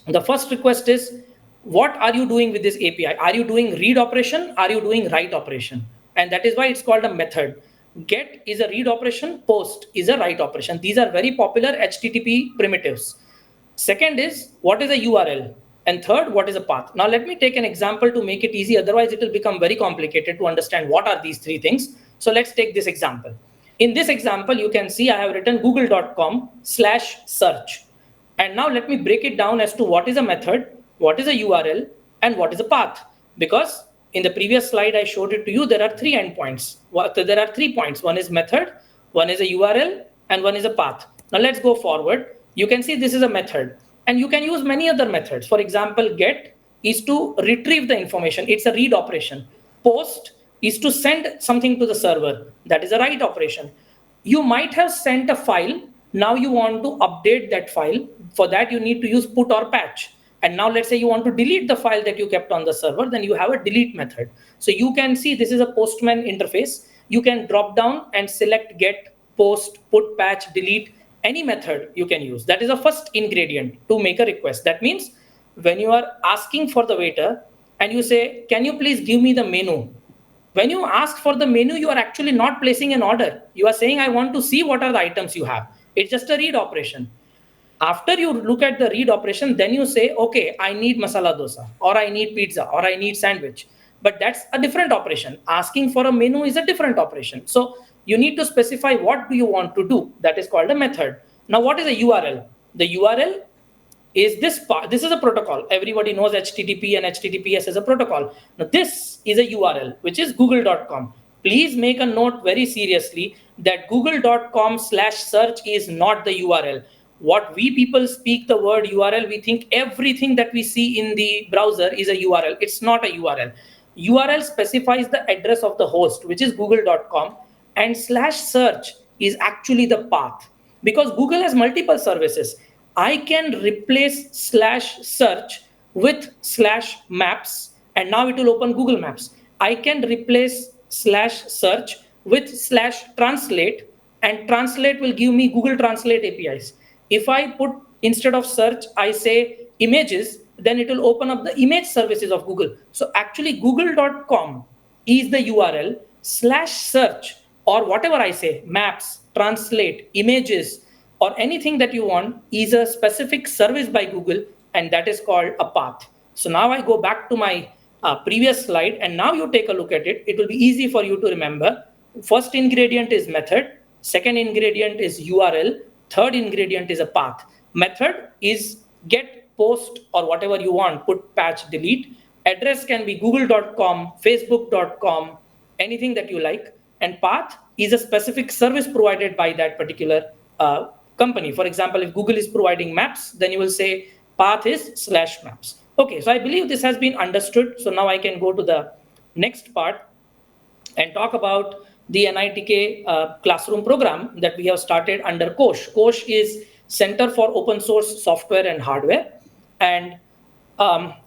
the first request is, what are you doing with this API? Are you doing read operation? Are you doing write operation? And that is why it's called a method. Get is a read operation, post is a write operation. These are very popular HTTP primitives. Second is, what is a URL? And third, what is a path? Now let me take an example to make it easy. Otherwise, it will become very complicated to understand what are these three things. So let's take this example. In this example, you can see I have written google.com/search. And now let me break it down as to what is a method, what is a URL, and what is a path. Because in the previous slide, I showed it to you, there are three endpoints. There are 3 points. One is method, one is a URL, and one is a path. Now let's go forward. You can see this is a method. And you can use many other methods. For example, get is to retrieve the information. It's a read operation. Post is to send something to the server. That is a write operation. You might have sent a file. Now you want to update that file. For that, you need to use put or patch. And now let's say you want to delete the file that you kept on the server, then you have a delete method. So you can see this is a Postman interface. You can drop down and select get, post, put, patch, delete, any method you can use. That is the first ingredient to make a request. That means when you are asking for the waiter and you say, can you please give me the menu? When you ask for the menu, you are actually not placing an order. You are saying, I want to see what are the items you have. It's just a read operation. After you look at the read operation, then you say, okay, I need masala dosa, or I need pizza, or I need sandwich. But that's a different operation. Asking for a menu is a different operation. So you need to specify what do you want to do. That is called a method. Now, what is a URL? The URL is this part. This is a protocol. Everybody knows HTTP and HTTPS is a protocol. Now this is a URL, which is google.com. Please make a note very seriously that google.com/search is not the URL. What we people speak the word URL, we think everything that we see in the browser is a URL. It's not a URL. URL specifies the address of the host, which is google.com, and /search is actually the path, because Google has multiple services. I can replace /search with /maps, and now it will open Google Maps. I can replace /search with /translate, and translate will give me Google Translate APIs. If I put, instead of search, I say images, then it will open up the image services of Google. So actually google.com is the URL, /search, or whatever I say, maps, translate, images, or anything that you want is a specific service by Google, and that is called a path. So now I go back to my previous slide, and now you take a look at it. It will be easy for you to remember. First ingredient is method, second ingredient is URL, third ingredient is a path. Method is get, post, or whatever you want, put, patch, delete. Address can be google.com, facebook.com, anything that you like. And path is a specific service provided by that particular company. For example, if Google is providing maps, then you will say path is /maps. Okay, so I believe this has been understood. So now I can go to the next part and talk about the NITK classroom program that we have started under KOSH. KOSH is Center for Open Source Software and Hardware. And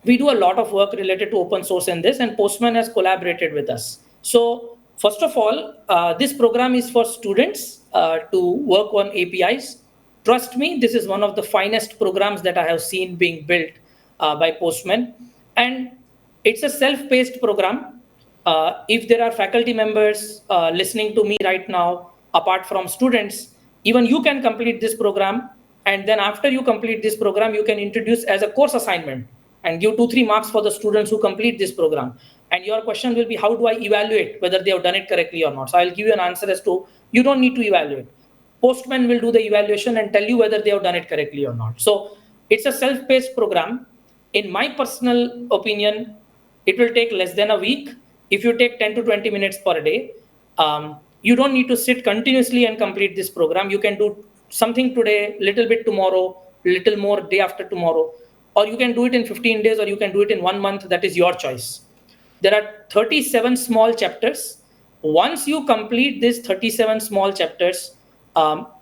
we do a lot of work related to open source in this, and Postman has collaborated with us. So first of all, this program is for students to work on APIs. Trust me, this is one of the finest programs that I have seen being built by Postman. And it's a self-paced program. If there are faculty members listening to me right now, apart from students, even you can complete this program. And then after you complete this program, you can introduce as a course assignment and give 2-3 marks for the students who complete this program. And your question will be, how do I evaluate whether they have done it correctly or not? So I'll give you an answer as to, you don't need to evaluate. Postman will do the evaluation and tell you whether they have done it correctly or not. So it's a self-paced program. In my personal opinion, it will take less than a week. If you take 10 to 20 minutes per day, you don't need to sit continuously and complete this program. You can do something today, little bit tomorrow, little more day after tomorrow, or you can do it in 15 days, or you can do it in 1 month. That is your choice. There are 37 small chapters. Once you complete these 37 small chapters,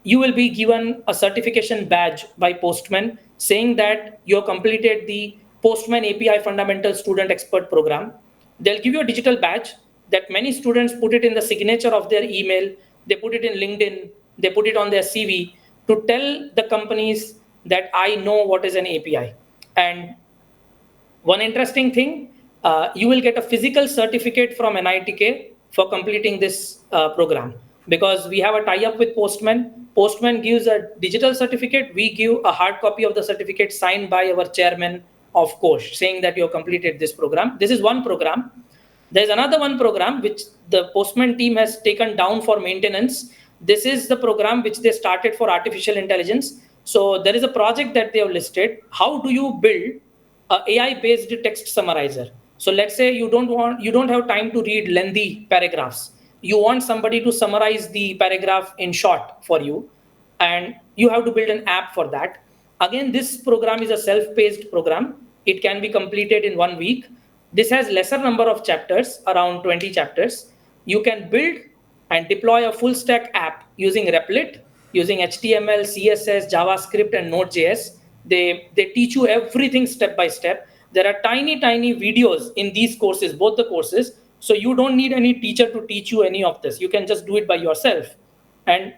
you will be given a certification badge by Postman saying that you have completed the Postman API Fundamental Student Expert Program. They'll give you a digital badge that many students put it in the signature of their email, they put it in LinkedIn, they put it on their CV to tell the companies that I know what is an API. And one interesting thing, you will get a physical certificate from NITK for completing this program, because we have a tie-up with Postman. Postman gives a digital certificate. We give a hard copy of the certificate signed by our chairman of KOSH saying that you have completed this program. This is one program. There's another one program which the Postman team has taken down for maintenance. This is the program which they started for artificial intelligence. So there is a project that they have listed. How do you build a AI-based text summarizer? So let's say you don't have time to read lengthy paragraphs. You want somebody to summarize the paragraph in short for you, and you have to build an app for that. Again, this program is a self-paced program. It can be completed in 1 week. This has lesser number of chapters, around 20 chapters. You can build and deploy a full stack app using Replit, using HTML, CSS, JavaScript, and Node.js. They teach you everything step by step. There are tiny videos in these courses, both the courses. So you don't need any teacher to teach you any of this. You can just do it by yourself. And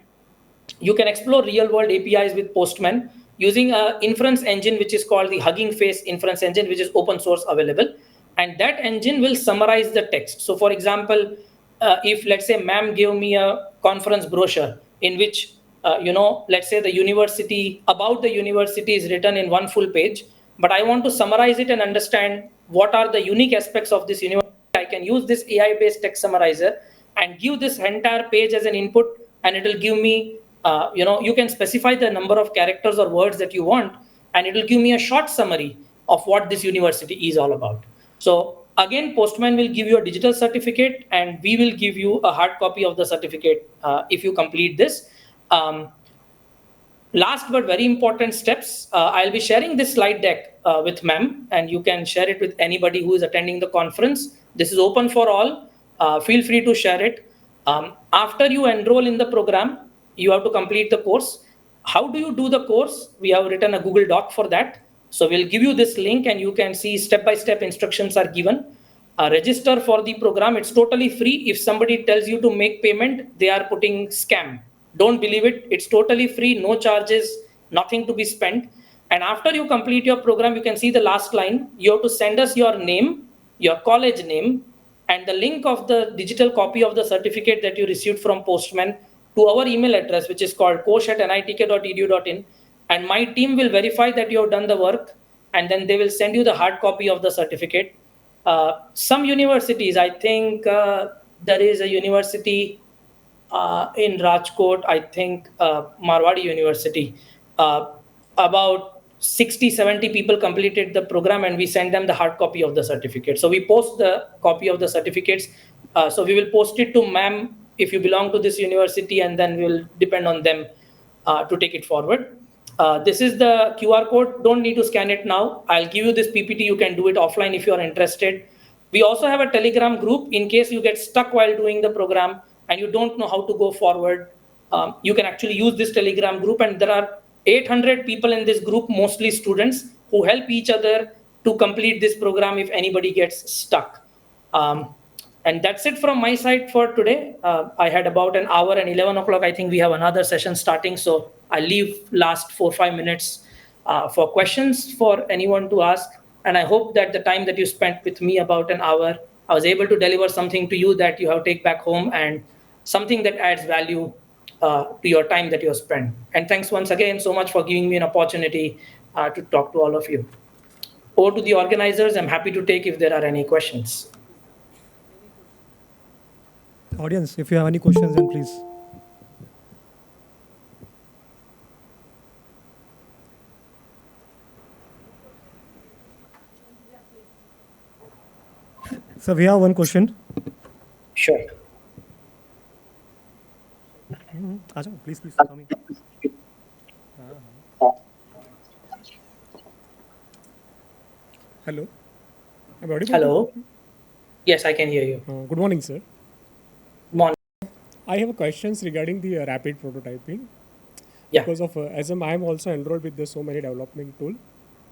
you can explore real world APIs with Postman using an inference engine, which is called the Hugging Face inference engine, which is open source available. and that engine will summarize the text. So for example, if let's say ma'am gave me a conference brochure in which let's say the university, about the university is written in one full page, but I want to summarize it and understand what are the unique aspects of this university, I can use this AI based text summarizer and give this entire page as an input, and it will give me you can specify the number of characters or words that you want, and it will give me a short summary of what this university is all about. So again, Postman will give you a digital certificate, and we will give you a hard copy of the certificate if you complete this. Last but very important steps, I'll be sharing this slide deck with ma'am, and you can share it with anybody who is attending the conference. This is open for all. Feel free to share it. After you enroll in the program, you have to complete the course. How do you do the course? We have written a Google Doc for that. So we'll give you this link, and you can see step-by-step instructions are given. Register for the program. It's totally free. If somebody tells you to make payment, they are putting scam. Don't believe it. It's totally free, no charges, nothing to be spent. And after you complete your program, you can see the last line. You have to send us your name, your college name, and the link of the digital copy of the certificate that you received from Postman to our email address, which is called kosh@nitk.edu.in. And my team will verify that you have done the work, and then they will send you the hard copy of the certificate. Some universities, I think there is a university in Rajkot, I think Marwadi University, about 60, 70 people completed the program, and we send them the hard copy of the certificate. So we post the copy of the certificates. So we will post it to ma'am if you belong to this university, and then we'll depend on them to take it forward. This is the QR code. Don't need to scan it now. I'll give you this PPT. You can do it offline if you are interested. We also have a Telegram group in case you get stuck while doing the program and you don't know how to go forward. You can actually use this Telegram group, and there are 800 people in this group, mostly students, who help each other to complete this program if anybody gets stuck. And that's it from my side for today. I had about an hour, and 11 o'clock, I think we have another session starting. So I'll leave last 4-5 minutes for questions for anyone to ask. And I hope that the time that you spent with me, about an hour, I was able to deliver something to you that you have to take back home, and something that adds value to your time that you have spent. And thanks once again so much for giving me an opportunity to talk to all of you. Over to the organizers. I'm happy to take if there are any questions. Audience, if you have any questions, then please. So we have one question. Sure. Please, come in. Hello. Am I audible? Hello. Yes, I can hear you. Good morning, sir. Morning. I have questions regarding the rapid prototyping. Yeah. Because of as I am also enrolled with the so many development tool,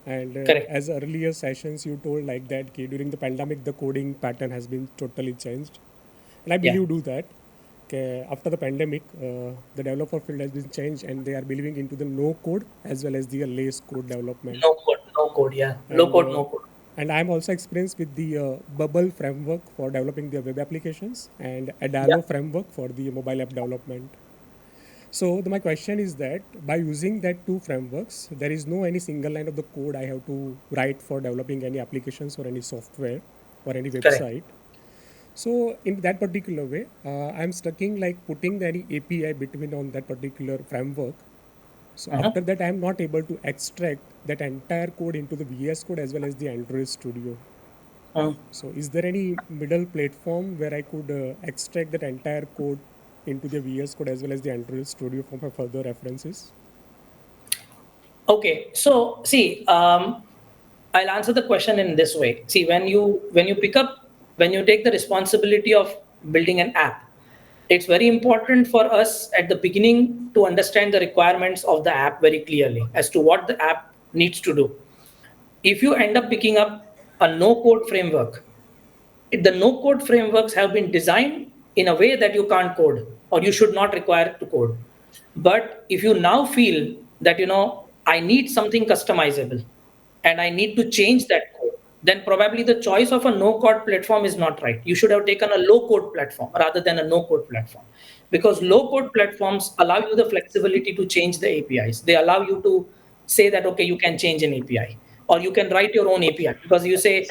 and Correct. as earlier sessions you told like that during the pandemic the coding pattern has been totally changed, and I believe you do that. After the pandemic, the developer field has been changed, and they are believing into the no code as well as the less code development. No code, yeah. Low code, no code. And I'm also experienced with the Bubble framework for developing the web applications, and Adalo framework for the mobile app development. So my question is that by using that two frameworks, there is no any single line of the code I have to write for developing any applications or any software or any website. Correct. So in that particular way, I'm stucking like putting any API between on that particular framework. So after that, I'm not able to extract that entire code into the VS Code as well as the Android Studio. So is there any middle platform where I could extract that entire code into the VS Code as well as the Android Studio for my further references? Okay, so see, I'll answer the question in this way. See, when you take the responsibility of building an app, it's very important for us at the beginning to understand the requirements of the app very clearly as to what the app needs to do. If you end up picking up a no-code framework, the no-code frameworks have been designed in a way that you can't code, or you should not require to code. But if you now feel that, I need something customizable and I need to change that code, then probably the choice of a no-code platform is not right. You should have taken a low-code platform rather than a no-code platform, because low-code platforms allow you the flexibility to change the APIs. They allow you to say that, okay, you can change an API, or you can write your own API, because you say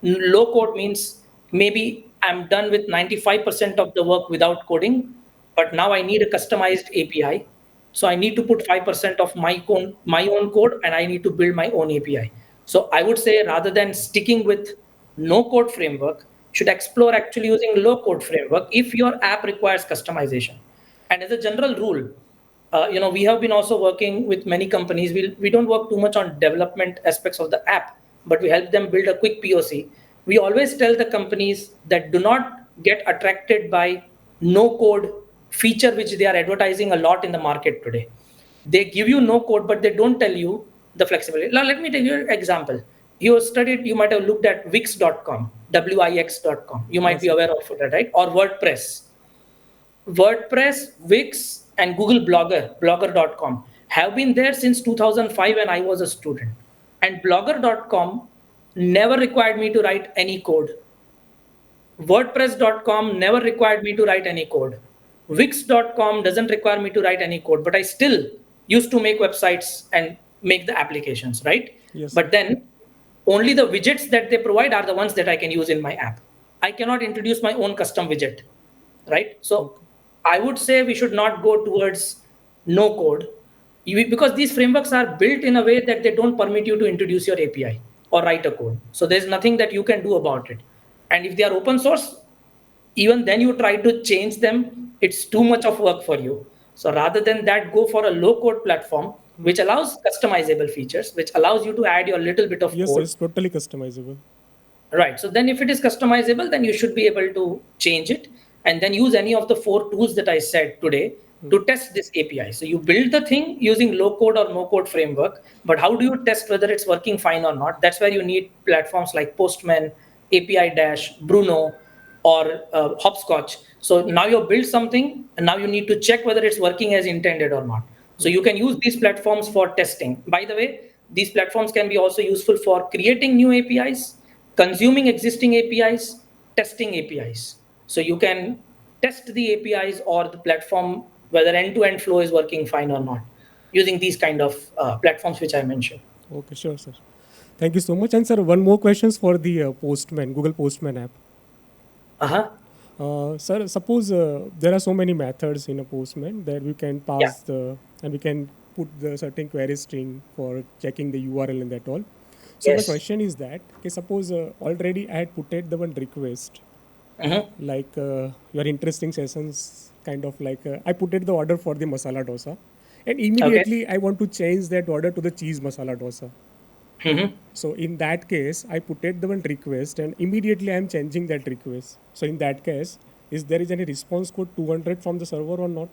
low code means maybe I'm done with 95% of the work without coding, but now I need a customized API. So I need to put 5% of my own code, and I need to build my own API. So I would say, rather than sticking with no code framework, should explore actually using low code framework if your app requires customization. And as a general rule, we have been also working with many companies. We don't work too much on development aspects of the app, but we help them build a quick POC. We always tell the companies that do not get attracted by no code feature, which they are advertising a lot in the market today. They give you no code, but they don't tell you the flexibility. Now, let me take you an example. You might have looked at wix.com, wix.com. You might be aware of that, right? Or WordPress, Wix, and Google Blogger.com have been there since 2005 when I was a student. And Blogger.com never required me to write any code. WordPress.com never required me to write any code. Wix.com doesn't require me to write any code, but I still used to make websites and make the applications, right? Yes. But then only the widgets that they provide are the ones that I can use in my app. I cannot introduce my own custom widget, right? So I would say we should not go towards no code, because these frameworks are built in a way that they don't permit you to introduce your API or write a code. So there's nothing that you can do about it. And if they are open source, even then you try to change them, it's too much of work for you. So rather than that, go for a low code platform which allows customizable features, which allows you to add your little bit of Yes, code. it's totally customizable. Right. So then if it is customizable, then you should be able to change it and then use any of the 4 tools that I said today to test this API. So you build the thing using low code or no code framework, but how do you test whether it's working fine or not? That's where you need platforms like Postman, API Dash, Bruno, or Hopscotch. So now you build something and now you need to check whether it's working as intended or not. So you can use these platforms for testing. By the way, these platforms can be also useful for creating new APIs, consuming existing APIs, testing APIs. So you can test the APIs or the platform whether end-to-end flow is working fine or not using these kind of platforms which I mentioned. Okay, sure, sir. Thank you so much. And sir, one more questions for the Postman, Google Postman app. Uh-huh. Sir, suppose there are so many methods in a Postman that we can pass and we can put the certain query string for checking the URL and that all. So the Yes. question is that, okay, suppose already I had put it the one request, like your interesting sessions, kind of like I put it the order for the masala dosa, and immediately I want to change that order to the cheese masala dosa. So in that case, I put it the one request, and immediately I am changing that request. So in that case, is there is any response code 200 from the server or not?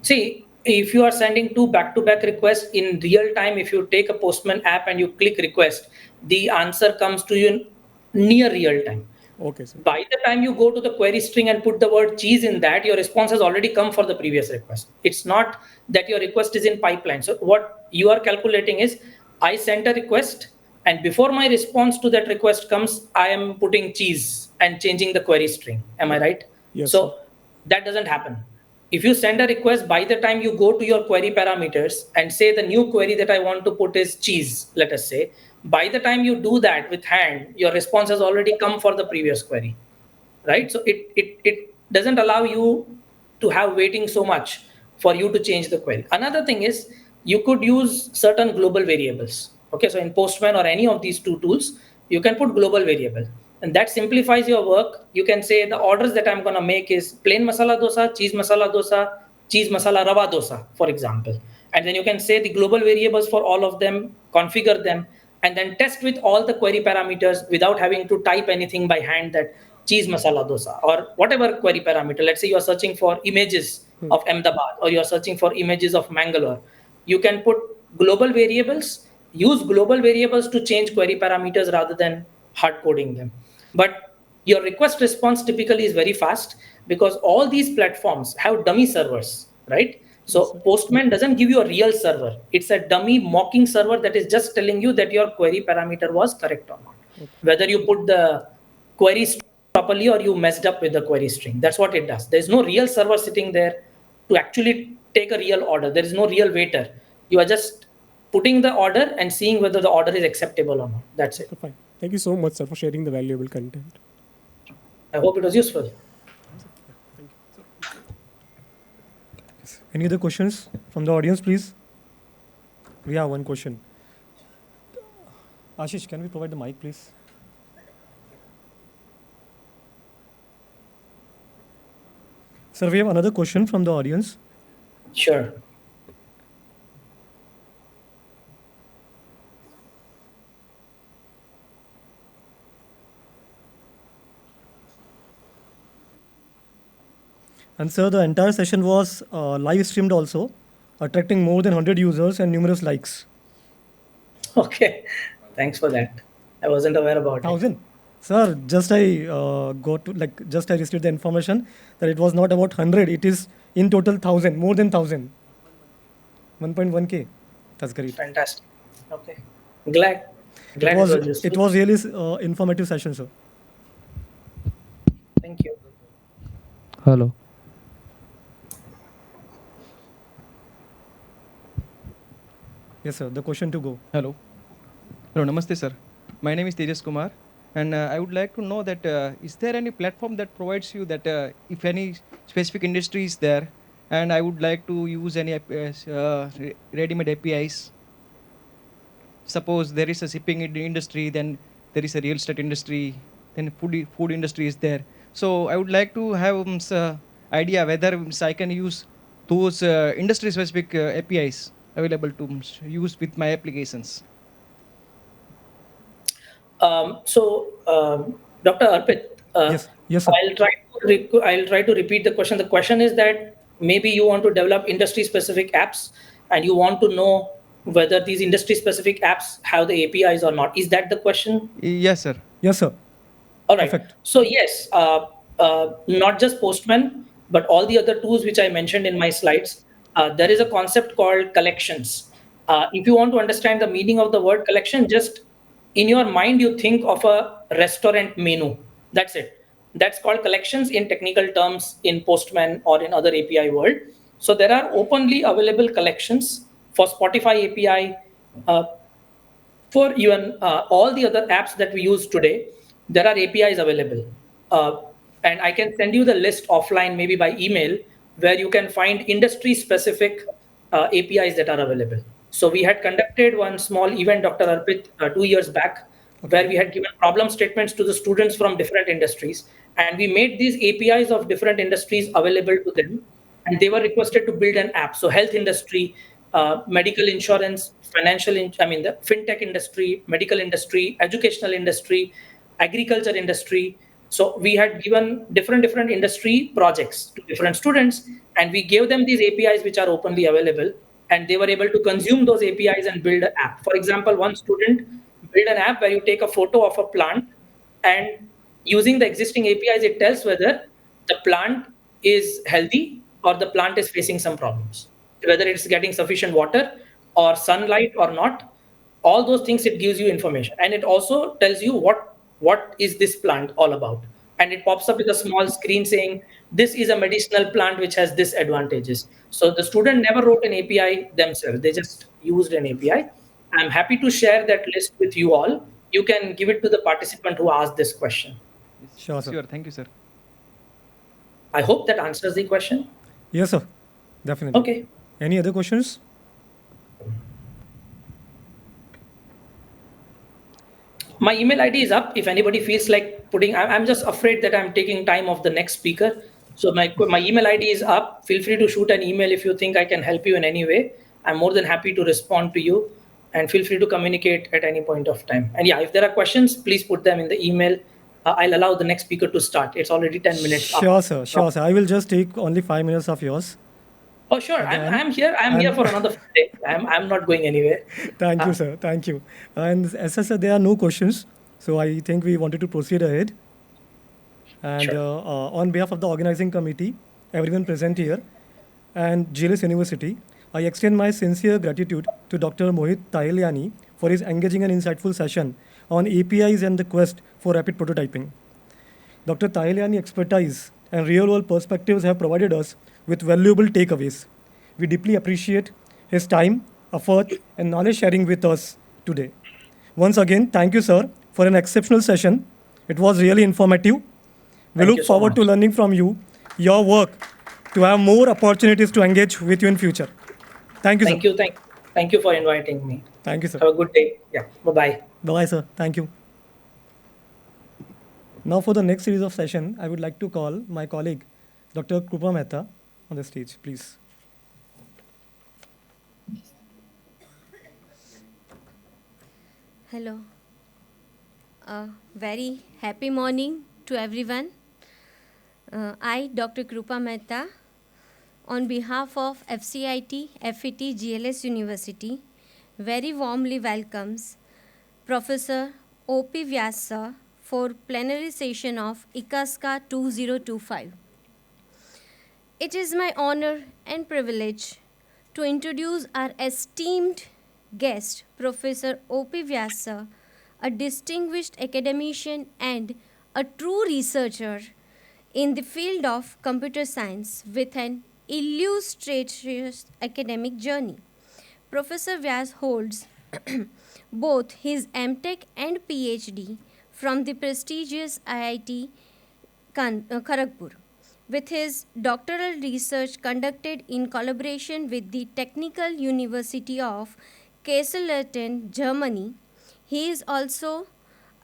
See, if you are sending 2 back-to-back requests in real time, if you take a Postman app and you click request, the answer comes to you in near real time. Okay, sir. By the time you go to the query string and put the word cheese in that, your response has already come for the previous request. It's not that your request is in pipeline. So what you are calculating is, I sent a request, and before my response to that request comes, I am putting cheese and changing the query string. Am I right? Yes, So sir. that doesn't happen. If you send a request, by the time you go to your query parameters and say the new query that I want to put is cheese, let us say, by the time you do that with hand, your response has already come for the previous query, right? So it doesn't allow you to have waiting so much for you to change the query. Another thing is, you could use certain global variables. Okay, so in Postman or any of these 2 tools, you can put global variable, and that simplifies your work. You can say the orders that I'm going to make is plain masala dosa, cheese masala rava dosa, for example. And then you can say the global variables for all of them, configure them, and then test with all the query parameters without having to type anything by hand, that cheese masala dosa or whatever query parameter. Let's say you are searching for images of Ahmedabad, or you are searching for images of Mangalore. You can put global variables, use global variables to change query parameters rather than hard coding them. But your request response typically is very fast, because all these platforms have dummy servers, right? So Postman doesn't give you a real server. It's a dummy mocking server that is just telling you that your query parameter was correct or not. Whether you put the query string properly or you messed up with the query string. That's what it does. There's no real server sitting there to actually take a real order. There is no real waiter. You are just putting the order and seeing whether the order is acceptable or not. That's it. Fine. Thank you so much, sir, for sharing the valuable content. I hope it was useful. Any other questions from the audience, please? We have one question. Ashish, can we provide the mic, please? Sir, we have another question from the audience. Sure. And sir, the entire session was live streamed also, attracting more than 100 users and numerous likes. Okay. Thanks for that. I wasn't aware about it. 1,000? Sir, just I just I received the information that it was not about 100. It is in total 1,000, more than 1,000. 1.1K. That's great. Fantastic. Okay. Glad It useful. was really informative session, sir. Thank you. Hello. Yes, sir. The question to go. Hello. Hello. Namaste, sir. My name is Tejas Kumar, and I would like to know that is there any platform that provides you that if any specific industry is there, and I would like to use any ready-made APIs. Suppose there is a shipping industry, then there is a real estate industry, then food industry is there. So I would like to have idea whether I can use those industry-specific APIs available to use with my applications. Dr. Arpit, Yes, sir. I'll try to repeat the question. The question is that maybe you want to develop industry-specific apps, and you want to know whether these industry-specific apps have the APIs or not. Is that the question? Yes, sir. Yes, sir. All right. Perfect. So yes, not just Postman, but all the other tools which I mentioned in my slides, there is a concept called collections. If you want to understand the meaning of the word collection, just in your mind, you think of a restaurant menu. That's it. That's called collections in technical terms in Postman or in other API world. So there are openly available collections for Spotify API, for even all the other apps that we use today. There are APIs available. And I can send you the list offline, maybe by email, where you can find industry-specific APIs that are available. So we had conducted one small event, Dr. Arpit, 2 years back, where we had given problem statements to the students from different industries. And we made these APIs of different industries available to them. And they were requested to build an app. So health industry, medical insurance, the fintech industry, medical industry, educational industry, agriculture industry. So we had given different industry projects to different students, and we gave them these APIs which are openly available, and they were able to consume those APIs and build an app. For example, one student built an app where you take a photo of a plant, and using the existing APIs, it tells whether the plant is healthy or the plant is facing some problems, whether it's getting sufficient water or sunlight or not. All those things, it gives you information, and it also tells you what is this plant all about, and it pops up with a small screen saying this is a medicinal plant which has this advantages. So the student never wrote an API themselves, they just used an API. I'm happy to share that list with you all. You can give it to the participant who asked this question. Sure, sir. Sure. Thank you, sir. I hope that answers the question. Yes, sir. Definitely. Okay. Any other questions? My email ID is up. If anybody feels like putting, I'm just afraid that I'm taking time of the next speaker. So my email ID is up. Feel free to shoot an email if you think I can help you in any way. I'm more than happy to respond to you, and feel free to communicate at any point of time. And yeah, if there are questions, please put them in the email. I'll allow the next speaker to start. It's already 10 minutes up. Sure, sir. Sure, sir. I will just take only 5 minutes of yours. Oh, sure. I'm here. I'm here for another day. I'm not going anywhere. Thank you, sir. Thank you. And as I said, there are no questions. So I think we wanted to proceed ahead. And Sure. on behalf of the organizing committee, everyone present here, and GLS University, I extend my sincere gratitude to Dr. Mohit Tahiliani for his engaging and insightful session on APIs and the quest for rapid prototyping. Dr. Tahiliani's expertise and real-world perspectives have provided us with valuable takeaways. We deeply appreciate his time, effort, and knowledge sharing with us today. Once again, thank you, sir, for an exceptional session. It was really informative. We Thank look you so forward to much. learning from you, your work, to have more opportunities to engage with you in future. Thank you, Thank sir. you. Thank you for inviting me. Thank you, sir. Have a good day. Yeah. Bye-bye. Bye-bye, sir. Thank you. Now, for the next series of session, I would like to call my colleague, Dr. Krupa Mehta, on the stage, please. Hello. A very happy morning to everyone. I, Dr. Krupa Mehta, on behalf of FCIT, FET, GLS University, very warmly welcomes Professor O.P. Vyasa for plenary session of ICASCA-2025. It is my honor and privilege to introduce our esteemed guest, Professor O.P. Vyasa, a distinguished academician and a true researcher in the field of computer science with an illustrious academic journey. Professor Vyas holds both his MTech and PhD from the prestigious IIT Kharagpur, with his doctoral research conducted in collaboration with the Technical University of Kaiserslautern, Germany. He is also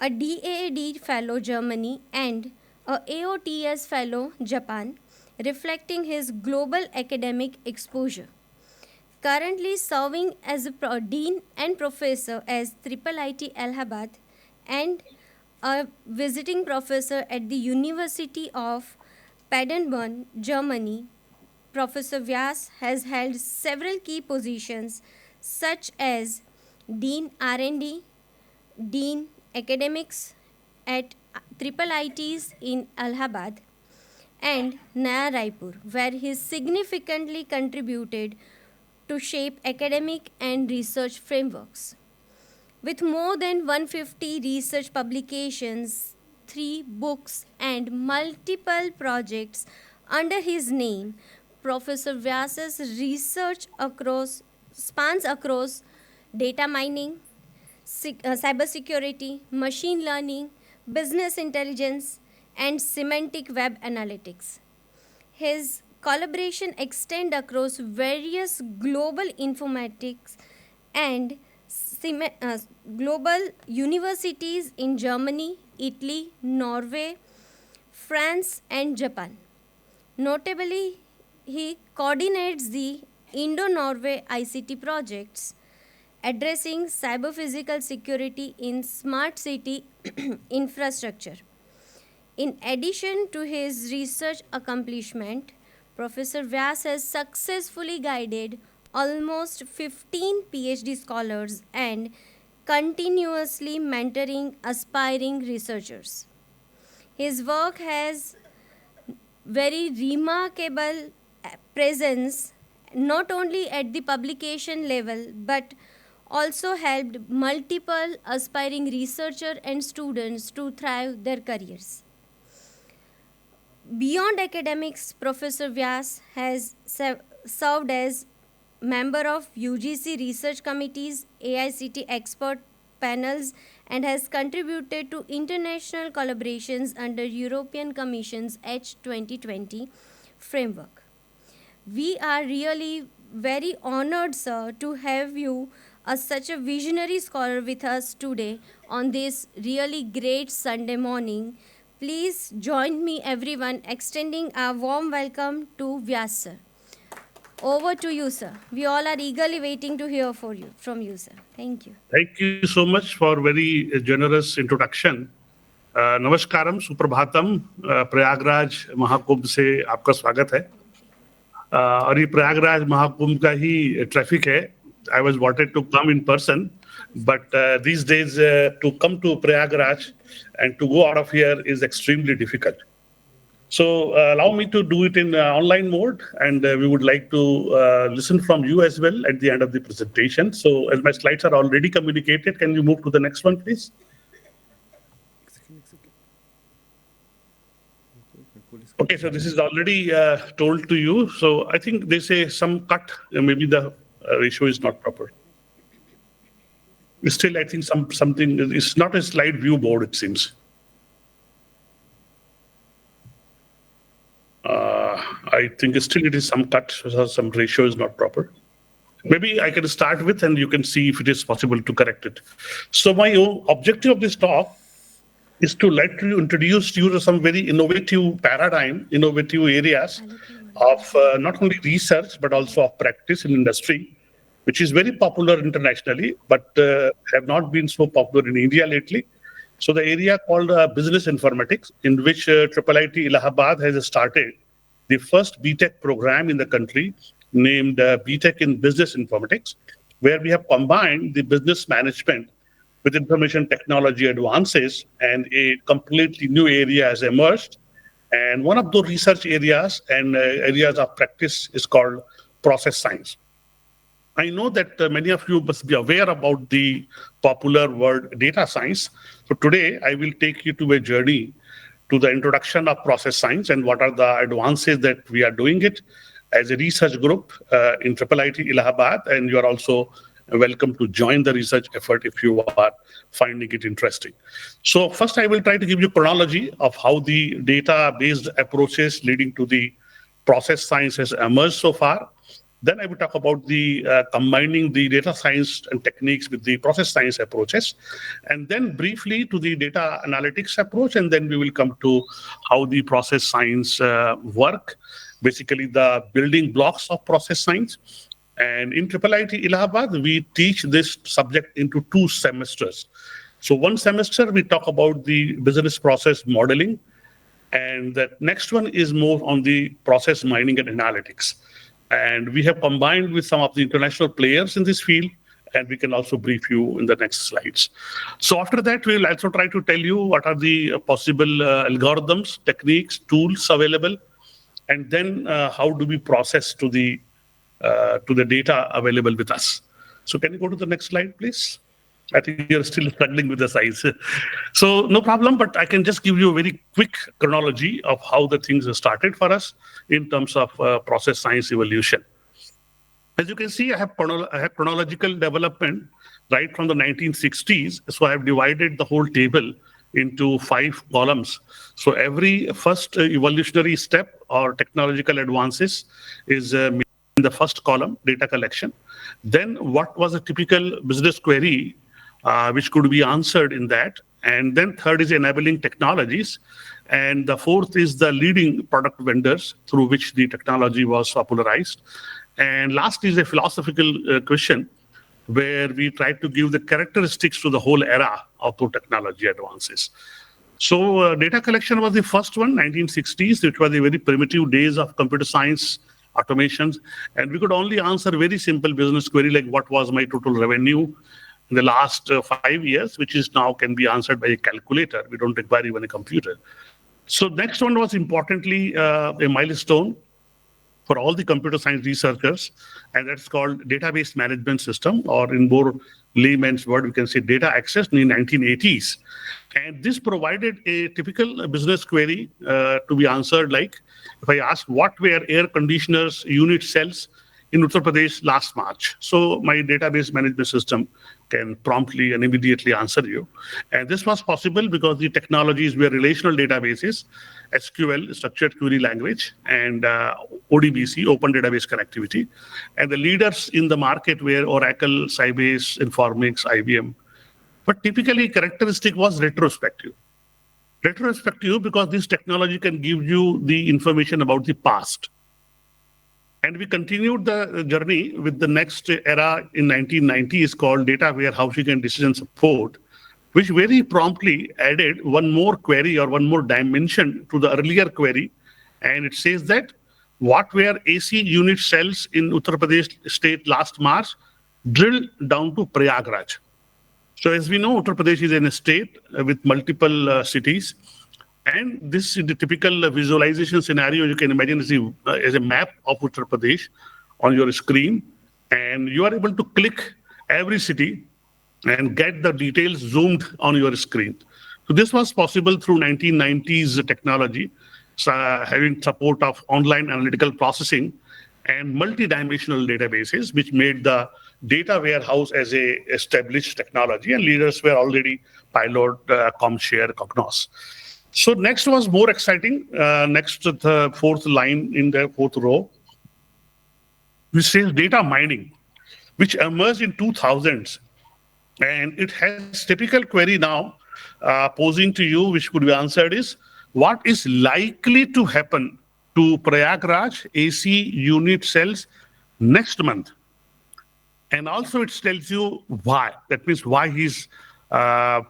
a DAAD Fellow, Germany, and a AOTS Fellow, Japan, reflecting his global academic exposure. Currently serving as a Dean and Professor as IIIT Allahabad and a visiting professor at the University of Paderborn, Germany, Professor Vyas has held several key positions such as Dean R&D, Dean Academics at IIITs in Allahabad and Naya Raipur, where he significantly contributed to shape academic and research frameworks. With more than 150 research publications, 3 books, and multiple projects under his name, Professor Vyasa's research spans across data mining, cybersecurity, machine learning, business intelligence, and semantic web analytics. His collaboration extend across various global informatics and global universities in Germany, Italy, Norway, France, and Japan. Notably, he coordinates the Indo-Norway ICT projects, addressing cyber-physical security in smart city infrastructure. In addition to his research accomplishment, Professor Vyas has successfully guided almost 15 PhD scholars and continuously mentoring aspiring researchers. His work has very remarkable presence not only at the publication level but also helped multiple aspiring researchers and students to thrive their careers. Beyond academics, Professor Vyas has served as member of UGC research committees, AICT expert panels, and has contributed to international collaborations under European Commission's H2020 framework. We are really very honored, sir, to have you as such a visionary scholar with us today on this really great Sunday morning. Please join me, everyone, extending a warm welcome to Vyas, sir. Over to you, sir. We all are eagerly waiting to hear from you, sir. Thank you. Thank you so much for very generous introduction. नमस्कारम Suprabhatam Prayagraj Mahakumbh से आपका स्वागत है और ये प्रयागराज महाकुंभ का ही traffic है. I was wanted to come in person, but these days to come to Prayagraj and to go out of here is extremely difficult. So allow me to do it in online mode, and we would like to listen from you as well at the end of the presentation. So as my slides are already communicated, can you move to the next one, please? Okay, so this is already told to you. So I think they say some cut, maybe the ratio is not proper. Still, I think something, it's not a slide view board, it seems. I think still it is some cut, so some ratio is not proper. Maybe I can start with, and you can see if it is possible to correct it. So my objective of this talk is to let you introduce you to some very innovative paradigm, innovative areas of not only research, but also of practice in industry, which is very popular internationally, but have not been so popular in India lately. So the area called business informatics, in which IIIT Allahabad has started the first BTech program in the country, named BTech in Business Informatics, where we have combined the business management with information technology advances, and a completely new area has emerged. And one of those research areas and areas of practice is called process science. I know that many of you must be aware about the popular word data science. So today I will take you to a journey to the introduction of process science and what are the advances that we are doing it as a research group in IIIT Allahabad. And you are also welcome to join the research effort if you are finding it interesting. So first I will try to give you chronology of how the data-based approaches leading to the process science has emerged so far. Then I will talk about the combining the data science and techniques with the process science approaches, and then briefly to the data analytics approach, and then we will come to how the process science work, basically the building blocks of process science. And in IIIT Allahabad, we teach this subject into 2 semesters. So one semester we talk about the business process modeling, and the next one is more on the process mining and analytics. And we have combined with some of the international players in this field, and we can also brief you in the next slides. So after that, we will also try to tell you what are the possible algorithms, techniques, tools available, and then how do we process to the data available with us. So can you go to the next slide, please? I think you're still struggling with the size. So no problem, but I can just give you a very quick chronology of how the things have started for us in terms of process science evolution. As you can see, I have chronological development right from the 1960s. So I have divided the whole table into 5 columns. So every first evolutionary step or technological advances is in the first column, data collection. Then what was a typical business query which could be answered in that. And then third is enabling technologies. And the fourth is the leading product vendors through which the technology was popularized. And last is a philosophical question where we try to give the characteristics to the whole era of the technology advances. So data collection was the first one, 1960s, which was the very primitive days of computer science automations. And we could only answer very simple business query like what was my total revenue in the last 5 years, which is now can be answered by a calculator. We don't require even a computer. So next one was importantly a milestone for all the computer science researchers, and that's called database management system, or in more layman's word, we can say data access in the 1980s. And this provided a typical business query to be answered like, if I ask what were air conditioners unit cells in Uttar Pradesh last March. So my database management system can promptly and immediately answer you. And this was possible because the technologies were relational databases, SQL, structured query language, and ODBC, open database connectivity. And the leaders in the market were Oracle, Sybase, Informix, IBM. But typically characteristic was retrospective. Retrospective because this technology can give you the information about the past. And we continued the journey with the next era in 1990s called data warehousing and decision support, which very promptly added one more query or one more dimension to the earlier query. And it says that what were AC unit cells in Uttar Pradesh state last March drilled down to Prayagraj. So as we know, Uttar Pradesh is in a state with multiple cities. And this is the typical visualization scenario you can imagine as a map of Uttar Pradesh on your screen. And you are able to click every city and get the details zoomed on your screen. So this was possible through 1990s technology, having support of online analytical processing and multi-dimensional databases, which made the data warehouse as a established technology, and leaders were already Pilot, ComShare, Cognos. So next was more exciting. Next, the fourth line in the fourth row, which says data mining, which emerged in 2000s. And it has typical query now posing to you, which could be answered is, what is likely to happen to Prayagraj AC unit cells next month? And also it tells you why. That means why he's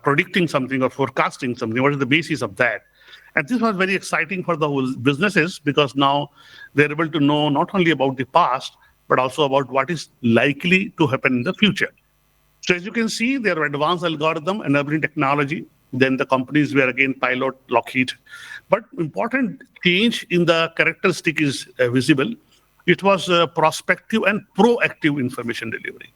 predicting something or forecasting something. What is the basis of that? And this was very exciting for the whole businesses, because now they're able to know not only about the past, but also about what is likely to happen in the future. So as you can see, there are advanced algorithm enabling technology. Then the companies were again Pilot, Lockheed. But important change in the characteristic is visible. It was prospective and proactive information delivery.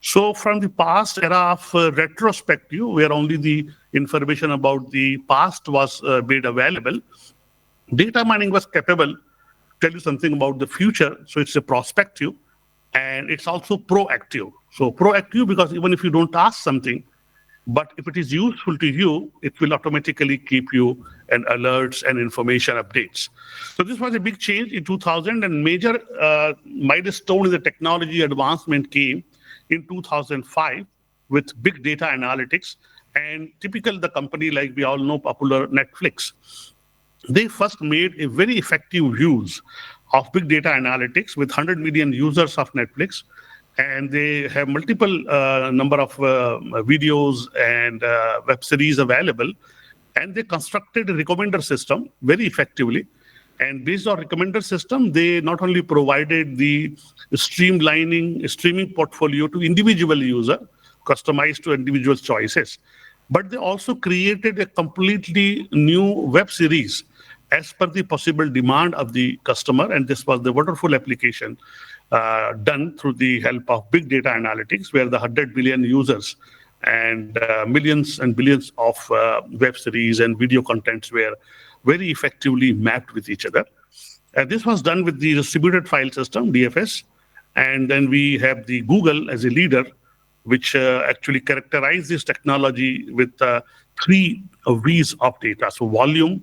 So from the past era of retrospective, where only the information about the past was made available, data mining was capable to tell you something about the future. So it's a prospective, and it's also proactive. So proactive because even if you don't ask something, but if it is useful to you, it will automatically keep you and alerts and information updates. So this was a big change in 2000, and major milestone in the technology advancement came in 2005 with big data analytics. And typical the company, like we all know, popular Netflix, they first made a very effective use of big data analytics with 100 million users of Netflix. And they have multiple number of videos and web series available. And they constructed a recommender system very effectively. And based on recommender system, they not only provided the streaming portfolio to individual user, customized to individual choices, but they also created a completely new web series as per the possible demand of the customer. And this was the wonderful application done through the help of big data analytics, where the 100 billion users and millions and billions of web series and video contents were very effectively mapped with each other. And this was done with the distributed file system, DFS. And then we have the Google as a leader, which actually characterized this technology with three V's of data. So volume,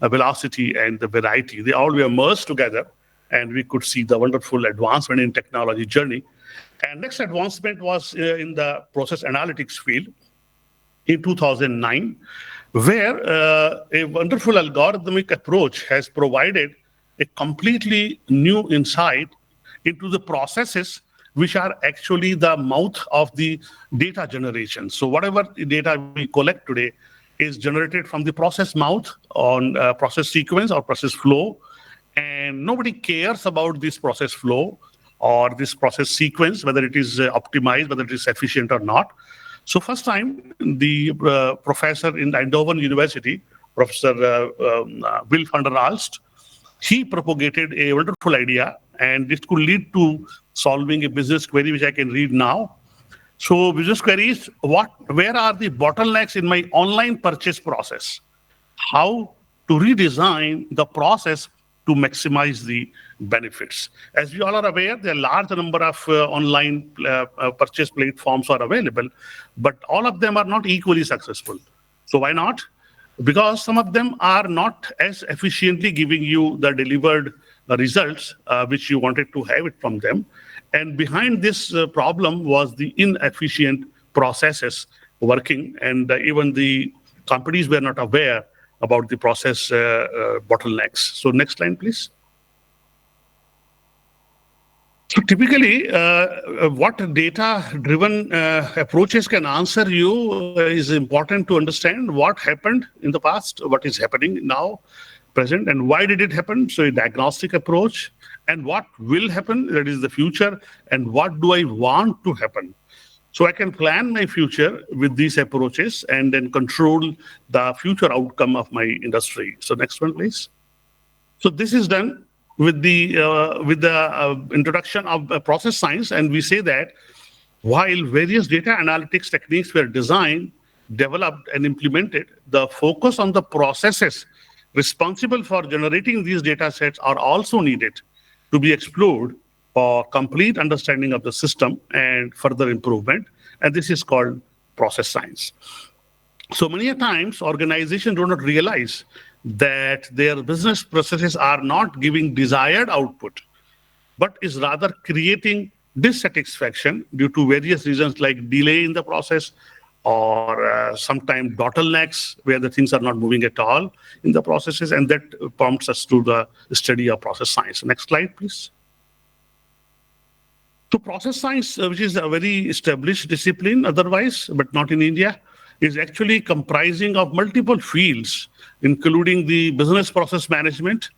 velocity, and the variety. They all were merged together, and we could see the wonderful advancement in technology journey. And next advancement was in the process analytics field in 2009, where a wonderful algorithmic approach has provided a completely new insight into the processes which are actually the mouth of the data generation. So whatever data we collect today is generated from the process mouth on process sequence or process flow. And nobody cares about this process flow or this process sequence, whether it is optimized, whether it is efficient or not. So first time, the professor in Eindhoven University, Professor Will van der Aalst, he propagated a wonderful idea, and this could lead to solving a business query, which I can read now. So business queries, where are the bottlenecks in my online purchase process? How to redesign the process to maximize the benefits. As we all are aware, there are a large number of online purchase platforms are available, but all of them are not equally successful. So why not? Because some of them are not as efficiently giving you the delivered results which you wanted to have it from them. And behind this problem was the inefficient processes working, and even the companies were not aware about the process bottlenecks. So next line, please. So typically, what data-driven approaches can answer you is important to understand what happened in the past, what is happening now, present, and why did it happen. So a diagnostic approach, and what will happen, that is the future, and what do I want to happen. So I can plan my future with these approaches and then control the future outcome of my industry. So next one, please. So this is done with the introduction of process science, and we say that while various data analytics techniques were designed, developed, and implemented, the focus on the processes responsible for generating these data sets are also needed to be explored for complete understanding of the system and further improvement. And this is called process science. So many a times organizations do not realize that their business processes are not giving desired output, but is rather creating dissatisfaction due to various reasons like delay in the process or sometimes bottlenecks where the things are not moving at all in the processes, and that prompts us to the study of process science. Next slide, please. So process science, which is a very established discipline otherwise, but not in India, is actually comprising of multiple fields, including the business process management,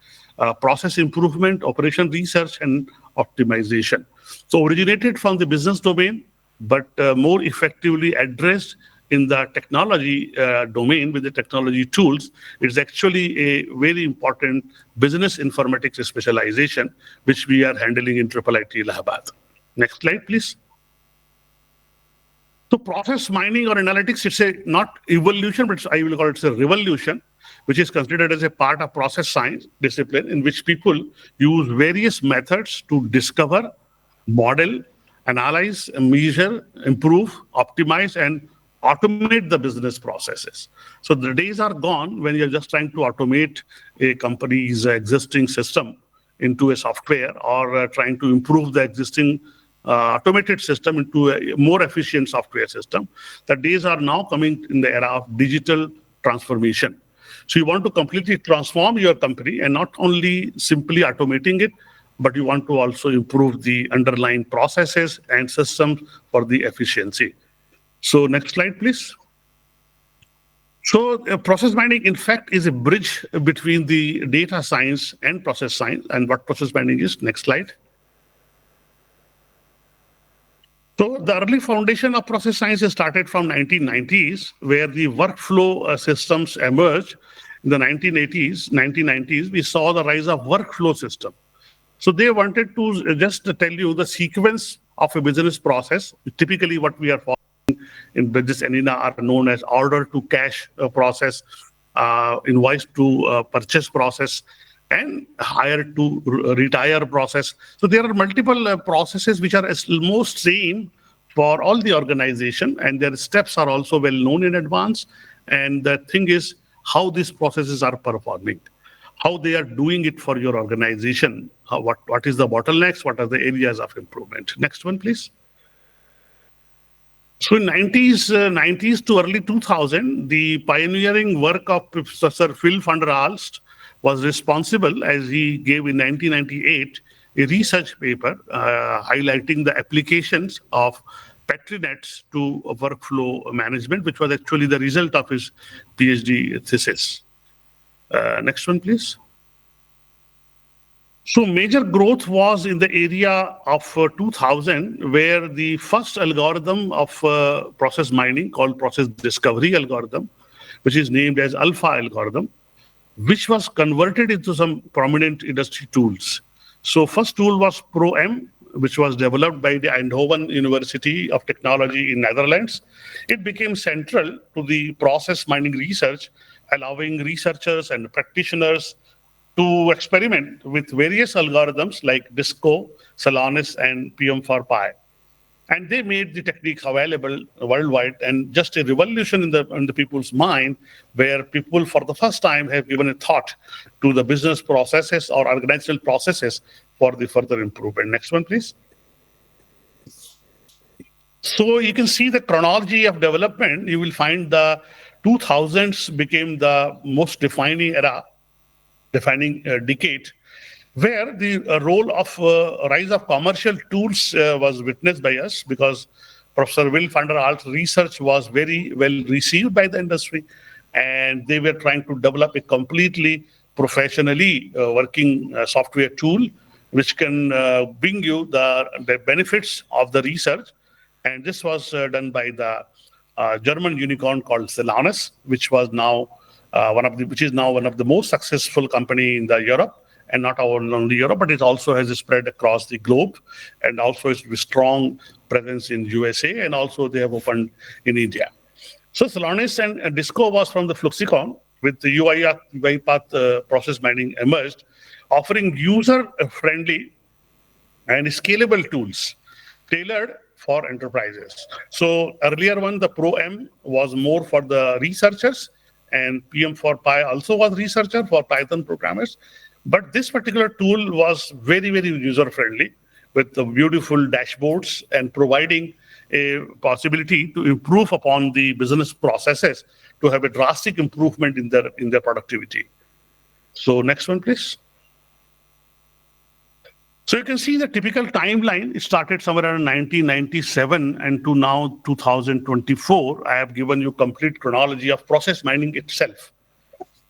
process improvement, operation research, and optimization. So originated from the business domain, but more effectively addressed in the technology domain with the technology tools. It's actually a very important business informatics specialization, which we are handling in IIIT Allahabad. Next slide, please. So process mining or analytics, it's a not evolution, but I will call it a revolution, which is considered as a part of process science discipline in which people use various methods to discover, model, analyze, measure, improve, optimize, and automate the business processes. So the days are gone when you're just trying to automate a company's existing system into a software or trying to improve the existing automated system into a more efficient software system. The days are now coming in the era of digital transformation. So you want to completely transform your company and not only simply automating it, but you want to also improve the underlying processes and systems for the efficiency. So next slide, please. So process mining, in fact, is a bridge between the data science and process science. And what process mining is, next slide. So the early foundation of process science started from 1990s, where the workflow systems emerged. In the 1990s, we saw the rise of workflow system. So they wanted to just tell you the sequence of a business process. Typically, what we are following in business arena are known as order to cash process, invoice to purchase process, and hire to retire process. So there are multiple processes which are almost same for all the organization, and their steps are also well known in advance. And the thing is how these processes are performing, how they are doing it for your organization, what is the bottlenecks, what are the areas of improvement. Next one, please. So in 90s to early 2000, the pioneering work of Professor Phil van der Aalst was responsible, as he gave in 1998 a research paper highlighting the applications of Petrinets to workflow management, which was actually the result of his PhD thesis. Next one, please. So major growth was in the area of 2000, where the first algorithm of process mining called process discovery algorithm, which is named as alpha algorithm, which was converted into some prominent industry tools. So first tool was ProM, which was developed by the Eindhoven University of Technology in Netherlands. It became central to the process mining research, allowing researchers and practitioners to experiment with various algorithms like DISCO, Solanis, and PM4Pi. And they made the technique available worldwide, and just a revolution in the people's mind, where people for the first time have given a thought to the business processes or organizational processes for the further improvement. Next one, please. So you can see the chronology of development. You will find the 2000s became the most defining era, defining decade, where the role of rise of commercial tools was witnessed by us, because Professor Will van der Aalt's research was very well received by the industry, and they were trying to develop a completely professionally working software tool which can bring you the benefits of the research And this was done by the German unicorn called Celanus, which is now one of the most successful company in the Europe, and not only Europe, but it also has spread across the globe, and also is with strong presence in USA, and also they have opened in India. So Celanus and Disco was from the Fluxicon, with the UiPath process mining emerged, offering user-friendly and scalable tools tailored for enterprises. So earlier one, the Pro-M was more for the researchers, and PM4Pi also was researcher for Python programmers. But this particular tool was very, very user-friendly with the beautiful dashboards and providing a possibility to improve upon the business processes to have a drastic improvement in their productivity. So next one, please. So you can see the typical timeline. It started somewhere around 1997 and to now 2024. I have given you complete chronology of process mining itself.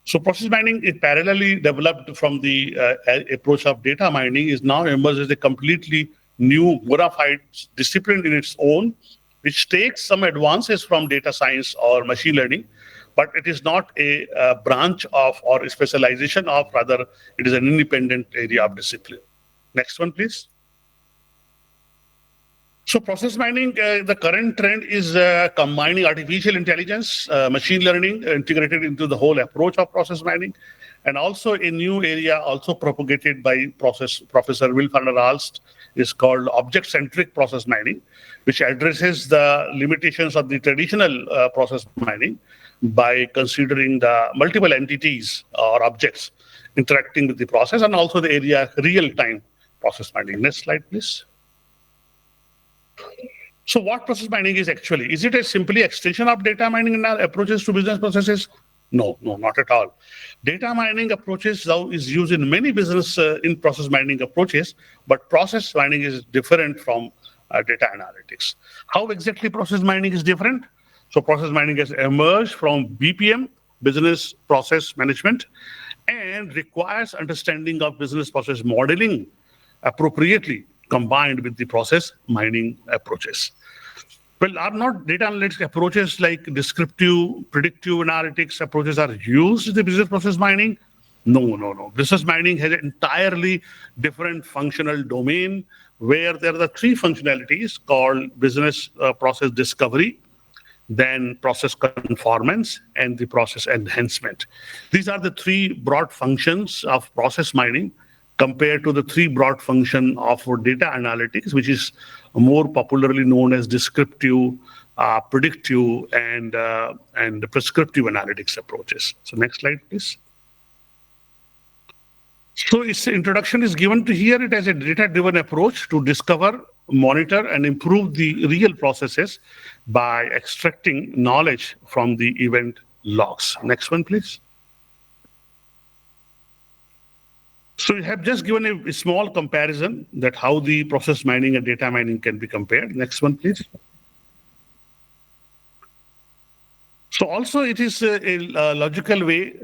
So process mining is parallelly developed from the approach of data mining, is now emerged as a completely new bona fide discipline in its own, which takes some advances from data science or machine learning, but it is not a branch of or a specialization of, rather it is an independent area of discipline. Next one, please. So process mining, the current trend is combining artificial intelligence, machine learning integrated into the whole approach of process mining, and also a new area also propagated by Professor Will van der Aalst is called object-centric process mining, which addresses the limitations of the traditional process mining by considering the multiple entities or objects interacting with the process, and also the area real-time process mining. Next slide, please. So what process mining is actually? Is it a simply extension of data mining in our approaches to business processes? No, not at all. Data mining approaches now is used in many business in process mining approaches, but process mining is different from data analytics. How exactly process mining is different? So process mining has emerged from BPM, business process management, and requires understanding of business process modeling appropriately combined with the process mining approaches. Well, are not data analytics approaches like descriptive, predictive analytics approaches are used in the business process mining? No. Business mining has an entirely different functional domain where there are the three functionalities called business process discovery, then process conformance, and the process enhancement. These are the three broad functions of process mining compared to the three broad functions of data analytics, which is more popularly known as descriptive, predictive, and prescriptive analytics approaches. So next slide, please. So its introduction is given to here. It has a data-driven approach to discover, monitor, and improve the real processes by extracting knowledge from the event logs. Next one, please. So we have just given a small comparison that how the process mining and data mining can be compared. Next one, please. So also it is a logical way.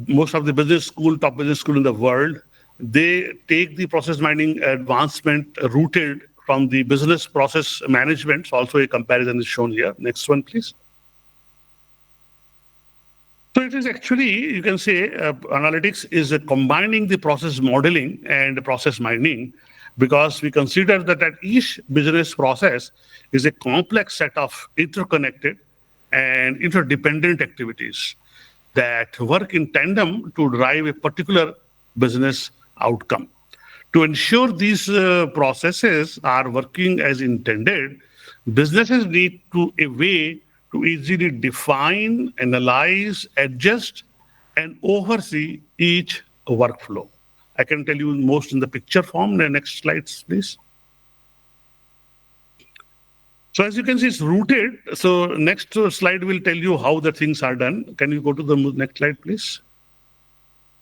Most of the top business school in the world, they take the process mining advancement rooted from the business process management. So also a comparison is shown here. Next one, please. So it is actually, you can say, analytics is combining the process modeling and process mining, because we consider that each business process is a complex set of interconnected and interdependent activities that work in tandem to drive a particular business outcome. To ensure these processes are working as intended, businesses need a way to easily define, analyze, adjust, and oversee each workflow. I can tell you most in the picture form. The next slides, please. So as you can see, it's rooted. So next slide will tell you how the things are done. Can you go to the next slide, please?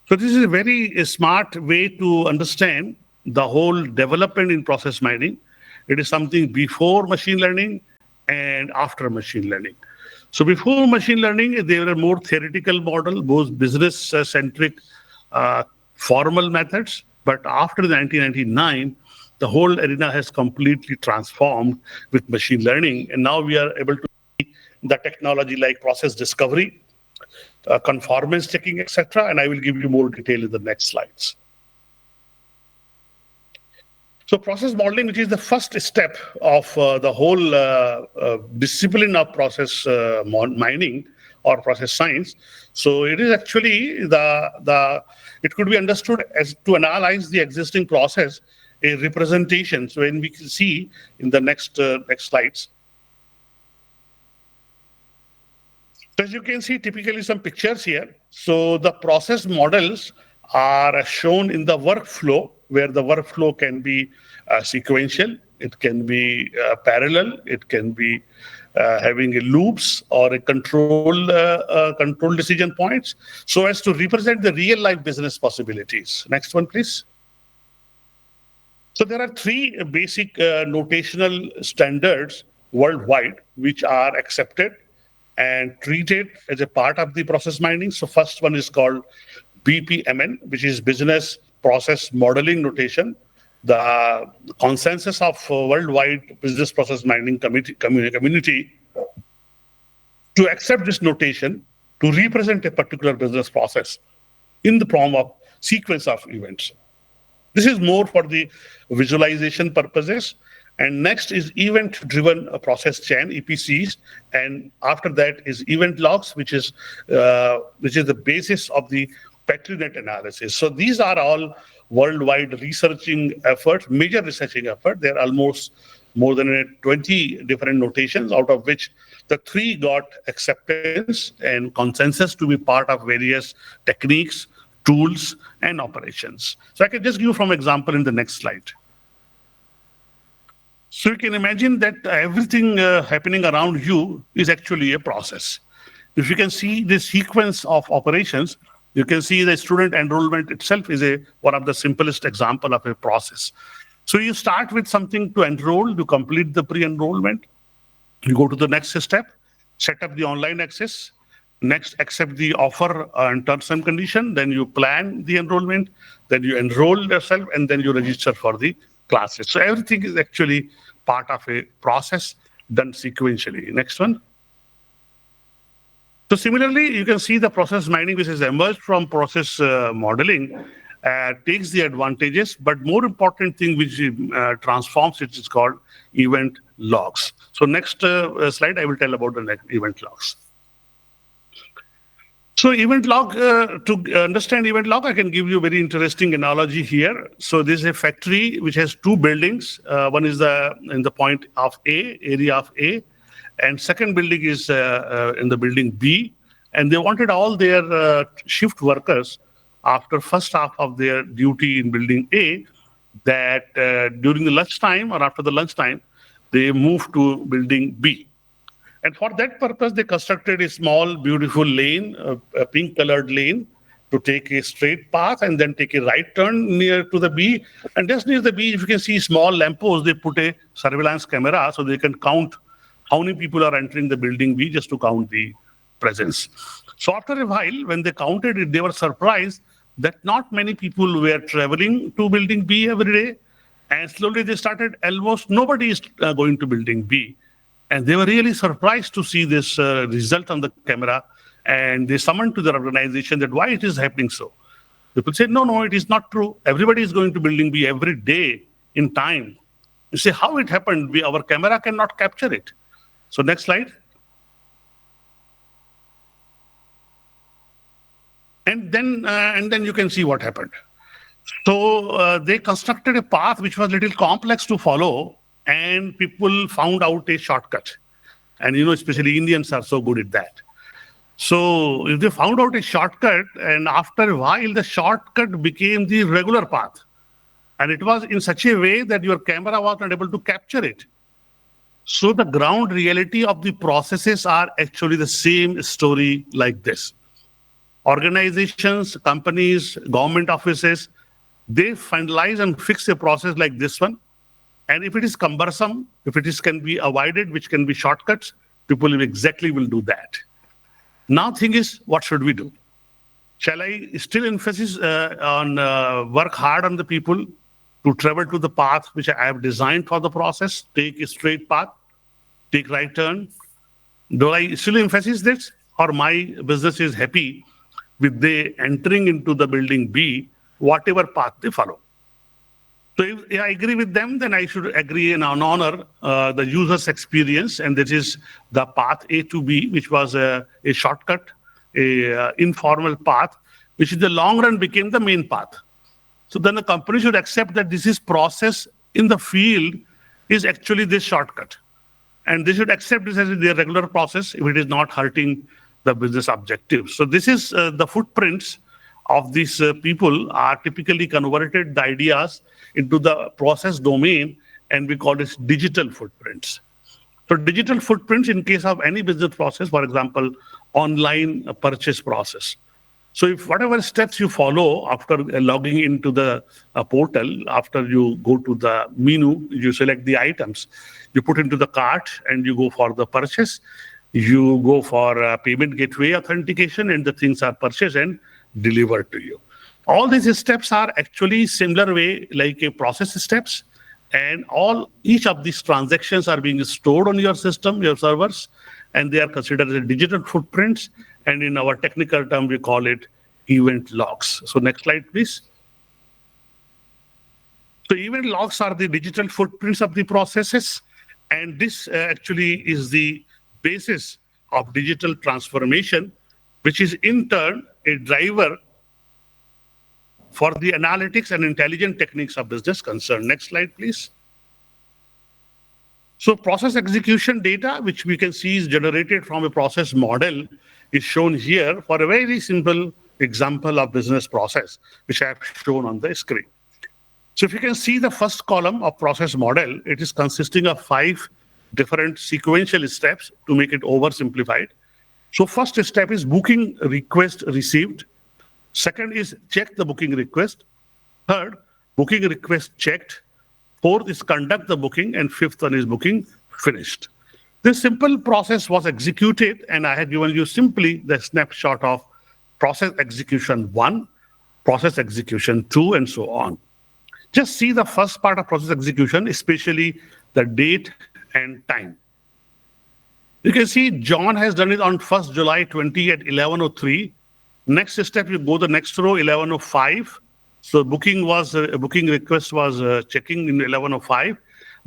So this is a very smart way to understand the whole development in process mining. It is something before machine learning and after machine learning. So before machine learning, they were a more theoretical model, both business-centric formal methods. But after 1999, the whole arena has completely transformed with machine learning. And now we are able to see the technology like process discovery, conformance checking, etc. And I will give you more detail in the next slides. So process modeling, which is the first step of the whole discipline of process mining or process science. So it is actually it could be understood as to analyze the existing process, a representation. So when we can see in the next slides. So as you can see, typically some pictures here. So the process models are shown in the workflow, where the workflow can be sequential, it can be parallel, it can be having a loops or a control decision points, so as to represent the real life business possibilities. Next one, please. So there are three basic notational standards worldwide which are accepted and treated as a part of the process mining. So first one is called BPMN, which is Business Process Modeling Notation. The consensus of worldwide business process mining community to accept this notation to represent a particular business process in the form of sequence of events. This is more for the visualization purposes. And next is event-driven process chain, EPCs, and after that is event logs, which is the basis of the PetriNet analysis. So these are all worldwide researching efforts, major researching effort. There are almost more than 20 different notations, out of which the three got acceptance and consensus to be part of various techniques, tools, and operations. So I can just give you from example in the next slide. So you can imagine that everything happening around you is actually a process. If you can see the sequence of operations, you can see the student enrollment itself is one of the simplest example of a process. So you start with something to enroll, you complete the pre-enrollment, you go to the next step, set up the online access, next accept the offer and terms and condition, then you plan the enrollment, then you enroll yourself, and then you register for the classes. So everything is actually part of a process done sequentially. Next one. So similarly, you can see the process mining, which has emerged from process modeling, takes the advantages, but more important thing which transforms it is called event logs. So next slide, I will tell about the next event logs. So event log, to understand event log, I can give you a very interesting analogy here. So this is a factory which has two buildings. One is in the point of A, area of A, and second building is in the building B. And they wanted all their shift workers after first half of their duty in building A, that during the lunchtime or after the lunchtime, they move to building B. And for that purpose, they constructed a small, beautiful lane, a pink-colored lane, to take a straight path and then take a right turn near to the B. And just near the B, if you can see small lampposts, they put a surveillance camera so they can count how many people are entering the building B, just to count the presence. So after a while, when they counted it, they were surprised that not many people were traveling to building B every day. And slowly they started, almost nobody is going to building B. And they were really surprised to see this result on the camera. And they summoned to their organization that why it is happening so. People said, no, it is not true. Everybody is going to building B every day in time. You say, how it happened? Our camera cannot capture it. So next slide. And then you can see what happened. So they constructed a path which was a little complex to follow, and people found out a shortcut. And especially Indians are so good at that. So if they found out a shortcut, and after a while, the shortcut became the regular path. And it was in such a way that your camera was not able to capture it. So the ground reality of the processes are actually the same story like this. Organizations, companies, government offices, they finalize and fix a process like this one. And if it is cumbersome, if it can be avoided, which can be shortcuts, people will do that. Now thing is, what should we do? Shall I still emphasis on work hard on the people to travel to the path which I have designed for the process, take a straight path, take right turn. Do I still emphasize this? Or my business is happy with they entering into the building B, whatever path they follow. So if I agree with them, then I should agree and honor the user's experience, and that is the path A to B, which was a shortcut, a informal path, which in the long run became the main path. So then the company should accept that this is process in the field is actually this shortcut. And they should accept this as their regular process if it is not hurting the business objectives. So this is the footprints of these people are typically converted the ideas into the process domain, and we call this digital footprints. So digital footprints in case of any business process, for example, online purchase process. So if whatever steps you follow after logging into the portal, after you go to the menu, you select the items, you put into the cart and you go for the purchase, you go for payment gateway authentication, and the things are purchased and delivered to you. All these steps are actually similar way like a process steps, and each of these transactions are being stored on your system, your servers, and they are considered as digital footprints. And in our technical term, we call it event logs. So next slide, please. So event logs are the digital footprints of the processes, and this actually is the basis of digital transformation, which is in turn a driver for the analytics and intelligent techniques of business concern. Next slide, please. So process execution data, which we can see is generated from a process model, is shown here for a very simple example of business process, which I have shown on the screen. So if you can see the first column of process model, it is consisting of 5 different sequential steps to make it oversimplified. So first step is booking request received. Second is check the booking request. Third, booking request checked. Fourth is conduct the booking, and fifth one is booking finished. This simple process was executed, and I had given you simply the snapshot of process execution 1, process execution 2, and so on. Just see the first part of process execution, especially the date and time. You can see John has done it on 1st July 20 at 11:03. Next step, you go to the next row, 11:05. So booking request was checking in 11:05.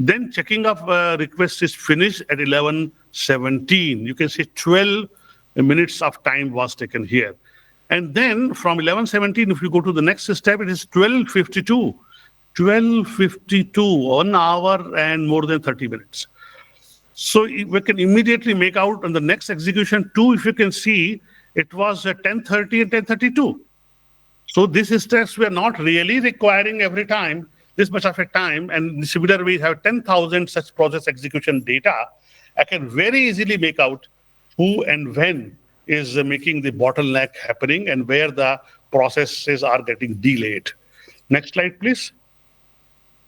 Then checking of request is finished at 11:17. You can see 12 minutes of time was taken here. And then from 11:17, if you go to the next step, it is 12:52. 12:52, 1 hour and more than 30 minutes. So we can immediately make out on the next execution 2, if you can see, it was 10:30 and 10:32. So these steps were not really requiring every time this much of a time, and similar we have 10,000 such process execution data. I can very easily make out who and when is making the bottleneck happening and where the processes are getting delayed. Next slide, please.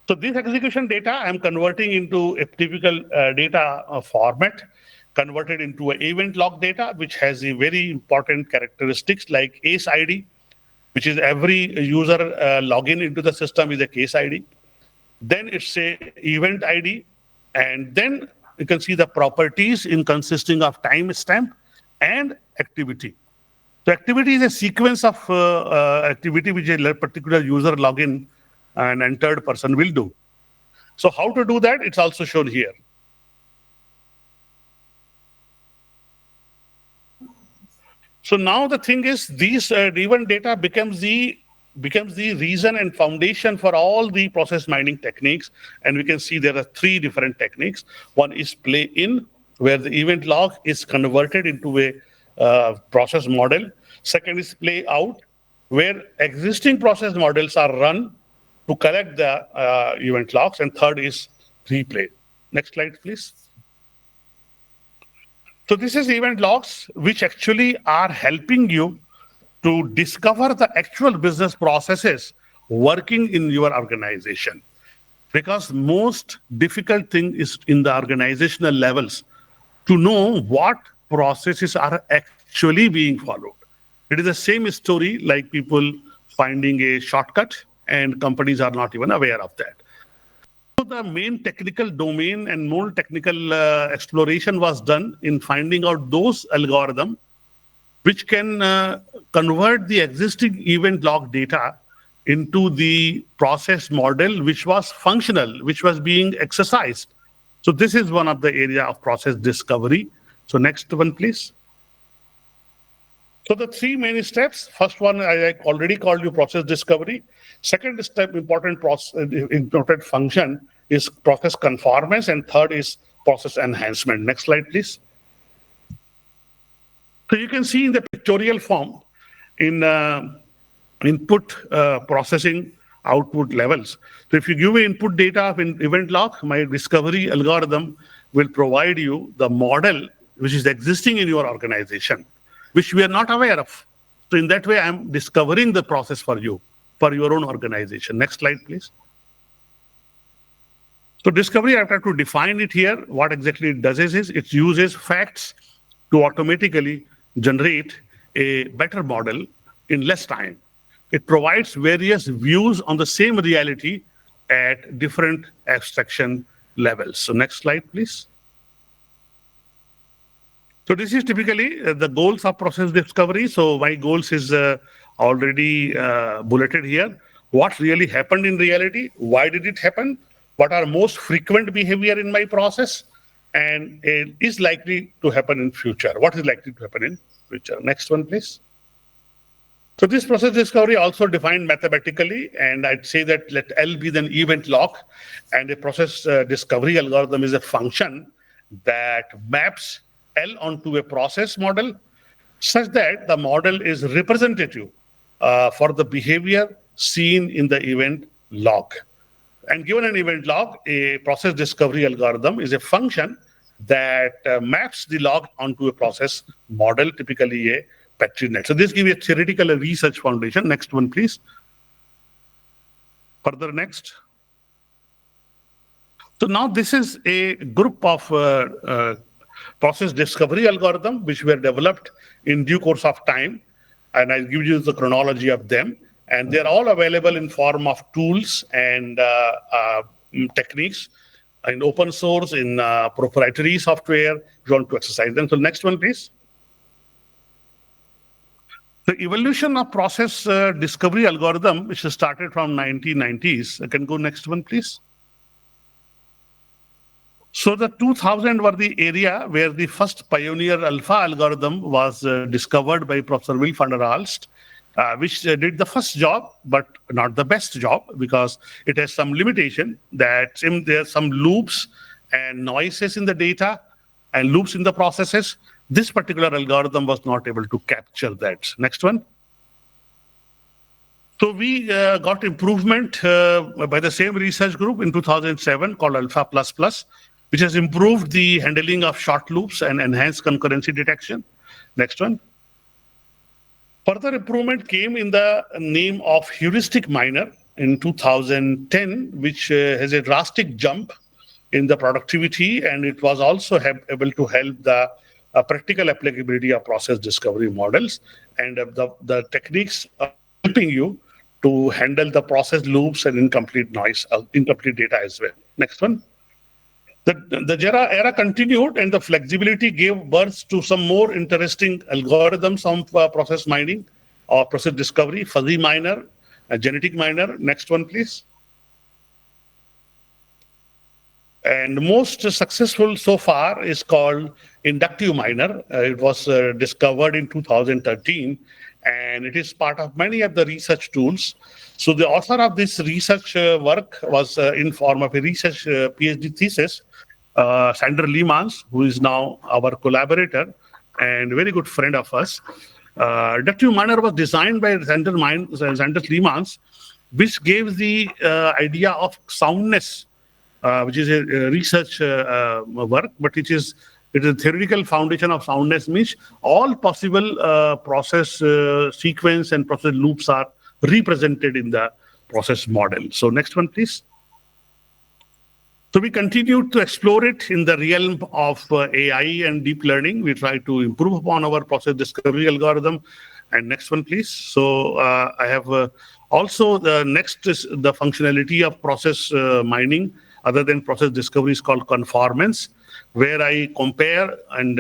So this execution data I'm converting into a typical data format, converted into an event log data, which has a very important characteristics like case ID, which is every user login into the system is a case ID. Then it's a event ID, and then you can see the properties in consisting of timestamp and activity. So activity is a sequence of activity which a particular user login and entered person will do. So how to do that? It's also shown here. So now the thing is, these event data becomes the reason and foundation for all the process mining techniques. And we can see there are 3 different techniques. One is play in, where the event log is converted into a process model. Second is play out, where existing process models are run to collect the event logs. And third is replay. Next slide, please. So this is event logs, which actually are helping you to discover the actual business processes working in your organization. Because most difficult thing is in the organizational levels to know what processes are actually being followed. It is the same story like people finding a shortcut and companies are not even aware of that. So the main technical domain and more technical exploration was done in finding out those algorithms which can convert the existing event log data into the process model, which was functional, which was being exercised. So this is one of the area of process discovery. So next one, please. So the three main steps. First one, I already called you process discovery. Second step, important function is process conformance, and third is process enhancement. Next slide, please. So you can see in the pictorial form in input processing output levels. So if you give me input data of an event log, my discovery algorithm will provide you the model which is existing in your organization, which we are not aware of. So in that way, I'm discovering the process for you, for your own organization. Next slide, please. So discovery, I have to define it here. What exactly it does is it uses facts to automatically generate a better model in less time. It provides various views on the same reality at different abstraction levels. So next slide, please. So this is typically the goals of process discovery. So my goals is already bulleted here. What really happened in reality? Why did it happen? What are most frequent behavior in my process? And it is likely to happen in future. What is likely to happen in future? Next one, please. So this process discovery also defined mathematically, and I'd say that let L be the event log, and a process discovery algorithm is a function that maps L onto a process model such that the model is representative for the behavior seen in the event log. And given an event log, a process discovery algorithm is a function that maps the log onto a process model, typically a Petri net. So this gives you a theoretical research foundation. Next one, please. Further, next. So now this is a group of process discovery algorithm which were developed in due course of time, and I'll give you the chronology of them. And they're all available in form of tools and techniques in open source, in proprietary software, if you want to exercise them. So next one, please. The evolution of process discovery algorithm, which started from 1990s. I can go next one, please. So the 2000 were the area where the first pioneer alpha algorithm was discovered by Professor Will van der Aalst, which did the first job, but not the best job, because it has some limitation that there are some loops and noises in the data and loops in the processes. This particular algorithm was not able to capture that. Next one. So we got improvement by the same research group in 2007 called Alpha++, which has improved the handling of short loops and enhanced concurrency detection. Next one. Further improvement came in the name of heuristic miner in 2010, which has a drastic jump in the productivity, and it was also able to help the practical applicability of process discovery models, and the techniques are helping you to handle the process loops and incomplete noise, incomplete data as well. Next one. The Jira era continued, and the flexibility gave birth to some more interesting algorithms of process mining or process discovery, fuzzy miner, genetic miner. Next one, please. And most successful so far is called inductive miner. It was discovered in 2013, and it is part of many of the research tools. So the author of this research work was in form of a research PhD thesis, Sander Leemans, who is now our collaborator and a very good friend of us. Inductive miner was designed by Sander Leemans, which gave the idea of soundness, which is a research work, but it is a theoretical foundation of soundness, means all possible process sequence and process loops are represented in the process model. So next one, please. So we continue to explore it in the realm of AI and deep learning. We try to improve upon our process discovery algorithm. And next one, please. So I have Also, the next is the functionality of process mining, other than process discovery, is called conformance, where I compare and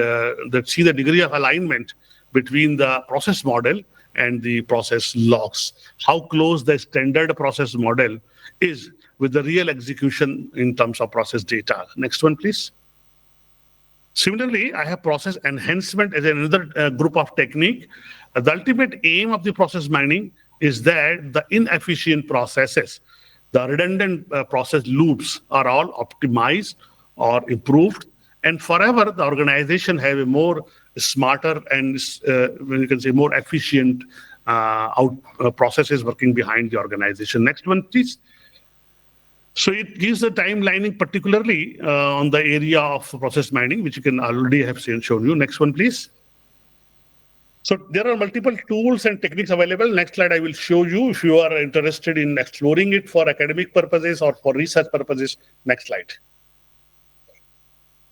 see the degree of alignment between the process model and the process logs. How close the standard process model is with the real execution in terms of process data. Next one, please. Similarly, I have process enhancement as another group of technique. The ultimate aim of the process mining is that the inefficient processes, the redundant process loops are all optimized or improved, and forever the organization have a more smarter and you can say more efficient processes working behind the organization. Next one, please. So it gives the timelining, particularly on the area of process mining, which you can already have shown you. Next one, please. So there are multiple tools and techniques available. Next slide, I will show you if you are interested in exploring it for academic purposes or for research purposes. Next slide.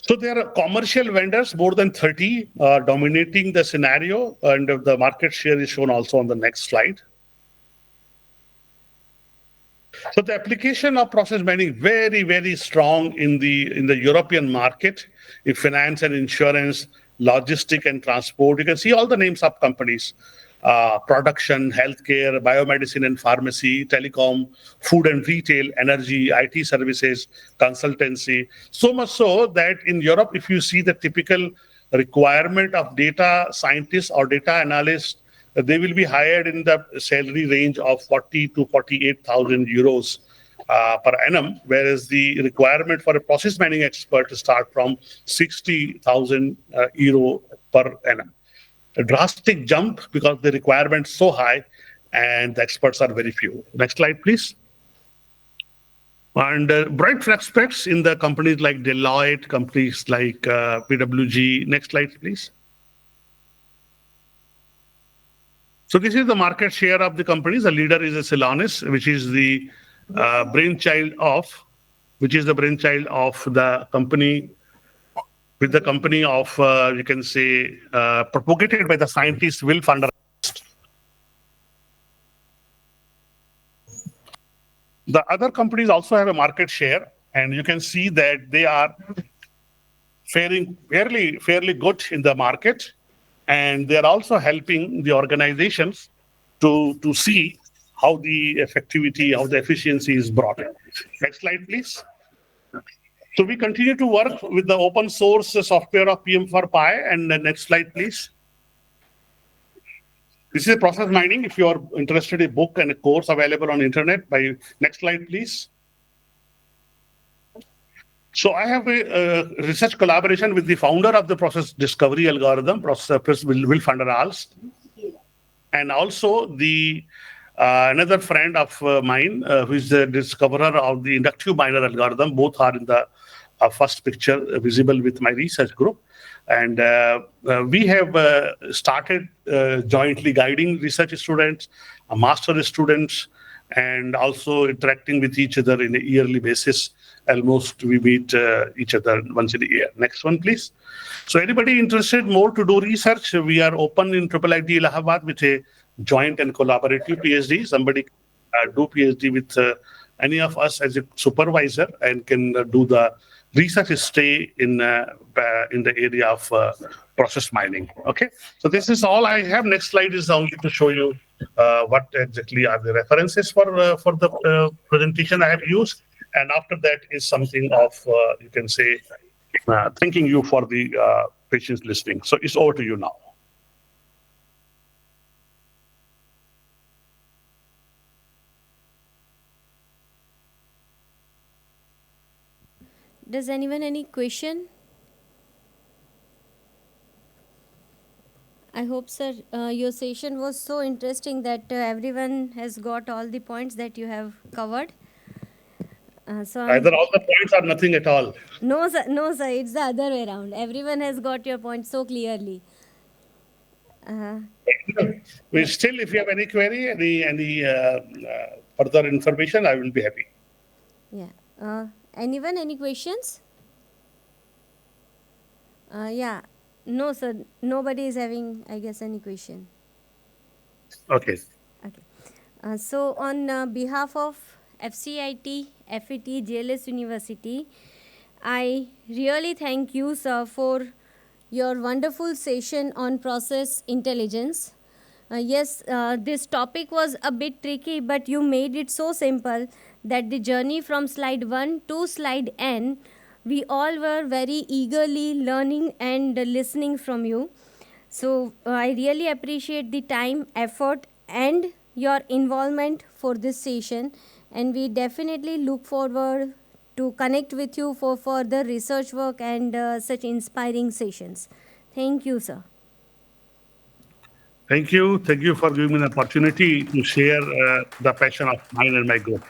So there are commercial vendors, more than 30, dominating the scenario, and the market share is shown also on the next slide. So the application of process mining very, very strong in the European market, in finance and insurance, logistic and transport. You can see all the names of companies: production, healthcare, biomedicine and pharmacy, telecom, food and retail, energy, IT services, consultancy. So much so that in Europe, if you see the typical requirement of data scientists or data analysts, they will be hired in the salary range of 40 to 48,000 euros per annum, whereas the requirement for a process mining expert to start from 60,000 euro per annum. A drastic jump because the requirement is so high and the experts are very few. Next slide, please. And bright prospects in the companies like Deloitte, companies like PWG. Next slide, please. So this is the market share of the companies. The leader is a Celonis, which is the brainchild of the company, with the company of you can say propagated by the scientist Will van der. The other companies also have a market share, and you can see that they are faring fairly good in the market, and they are also helping the organizations to see how the effectivity, how the efficiency is brought in. Next slide, please. So we continue to work with the open source software of PM4Pi. And the next slide, please. This is process mining. If you are interested, a book and a course available on internet. By next slide, please. So I have a research collaboration with the founder of the process discovery algorithm, Professor Will van der Aalst, and also the another friend of mine who is the discoverer of the inductive miner algorithm. Both are in the first picture visible with my research group. And we have started jointly guiding research students, master students, and also interacting with each other in a yearly basis. Almost we meet each other once in a year. Next one, please. So anybody interested more to do research, we are open in IIIT Allahabad with a joint and collaborative PhD. Somebody do PhD with any of us as a supervisor and can do the research stay in the area of process mining. Okay, so this is all I have. Next slide is only to show you what exactly are the references for the presentation I have used, and after that is something of you can say thanking you for the patience listening. So it's over to you now. Does anyone any question? I hope, sir, your session was so interesting that everyone has got all the points that you have covered. So either all the points or nothing at all. No, sir. No, sir. It's the other way around. Everyone has got your points so clearly. We still, if you have any query, any further information, I will be happy. Yeah. Anyone, any questions? Yeah. No, sir. Nobody is having, I guess, any question. Okay. Okay. So, on behalf of FCIT, FET, JLS University, I really thank you, sir, for your wonderful session on process intelligence. Yes, this topic was a bit tricky, but you made it so simple that the journey from slide 1 to slide N, we all were very eagerly learning and listening from you. So, I really appreciate the time, effort, and your involvement for this session, and we definitely look forward to connect with you for further research work and such inspiring sessions. Thank you, sir. Thank you. Thank you for giving me an opportunity to share the passion of mine and my group.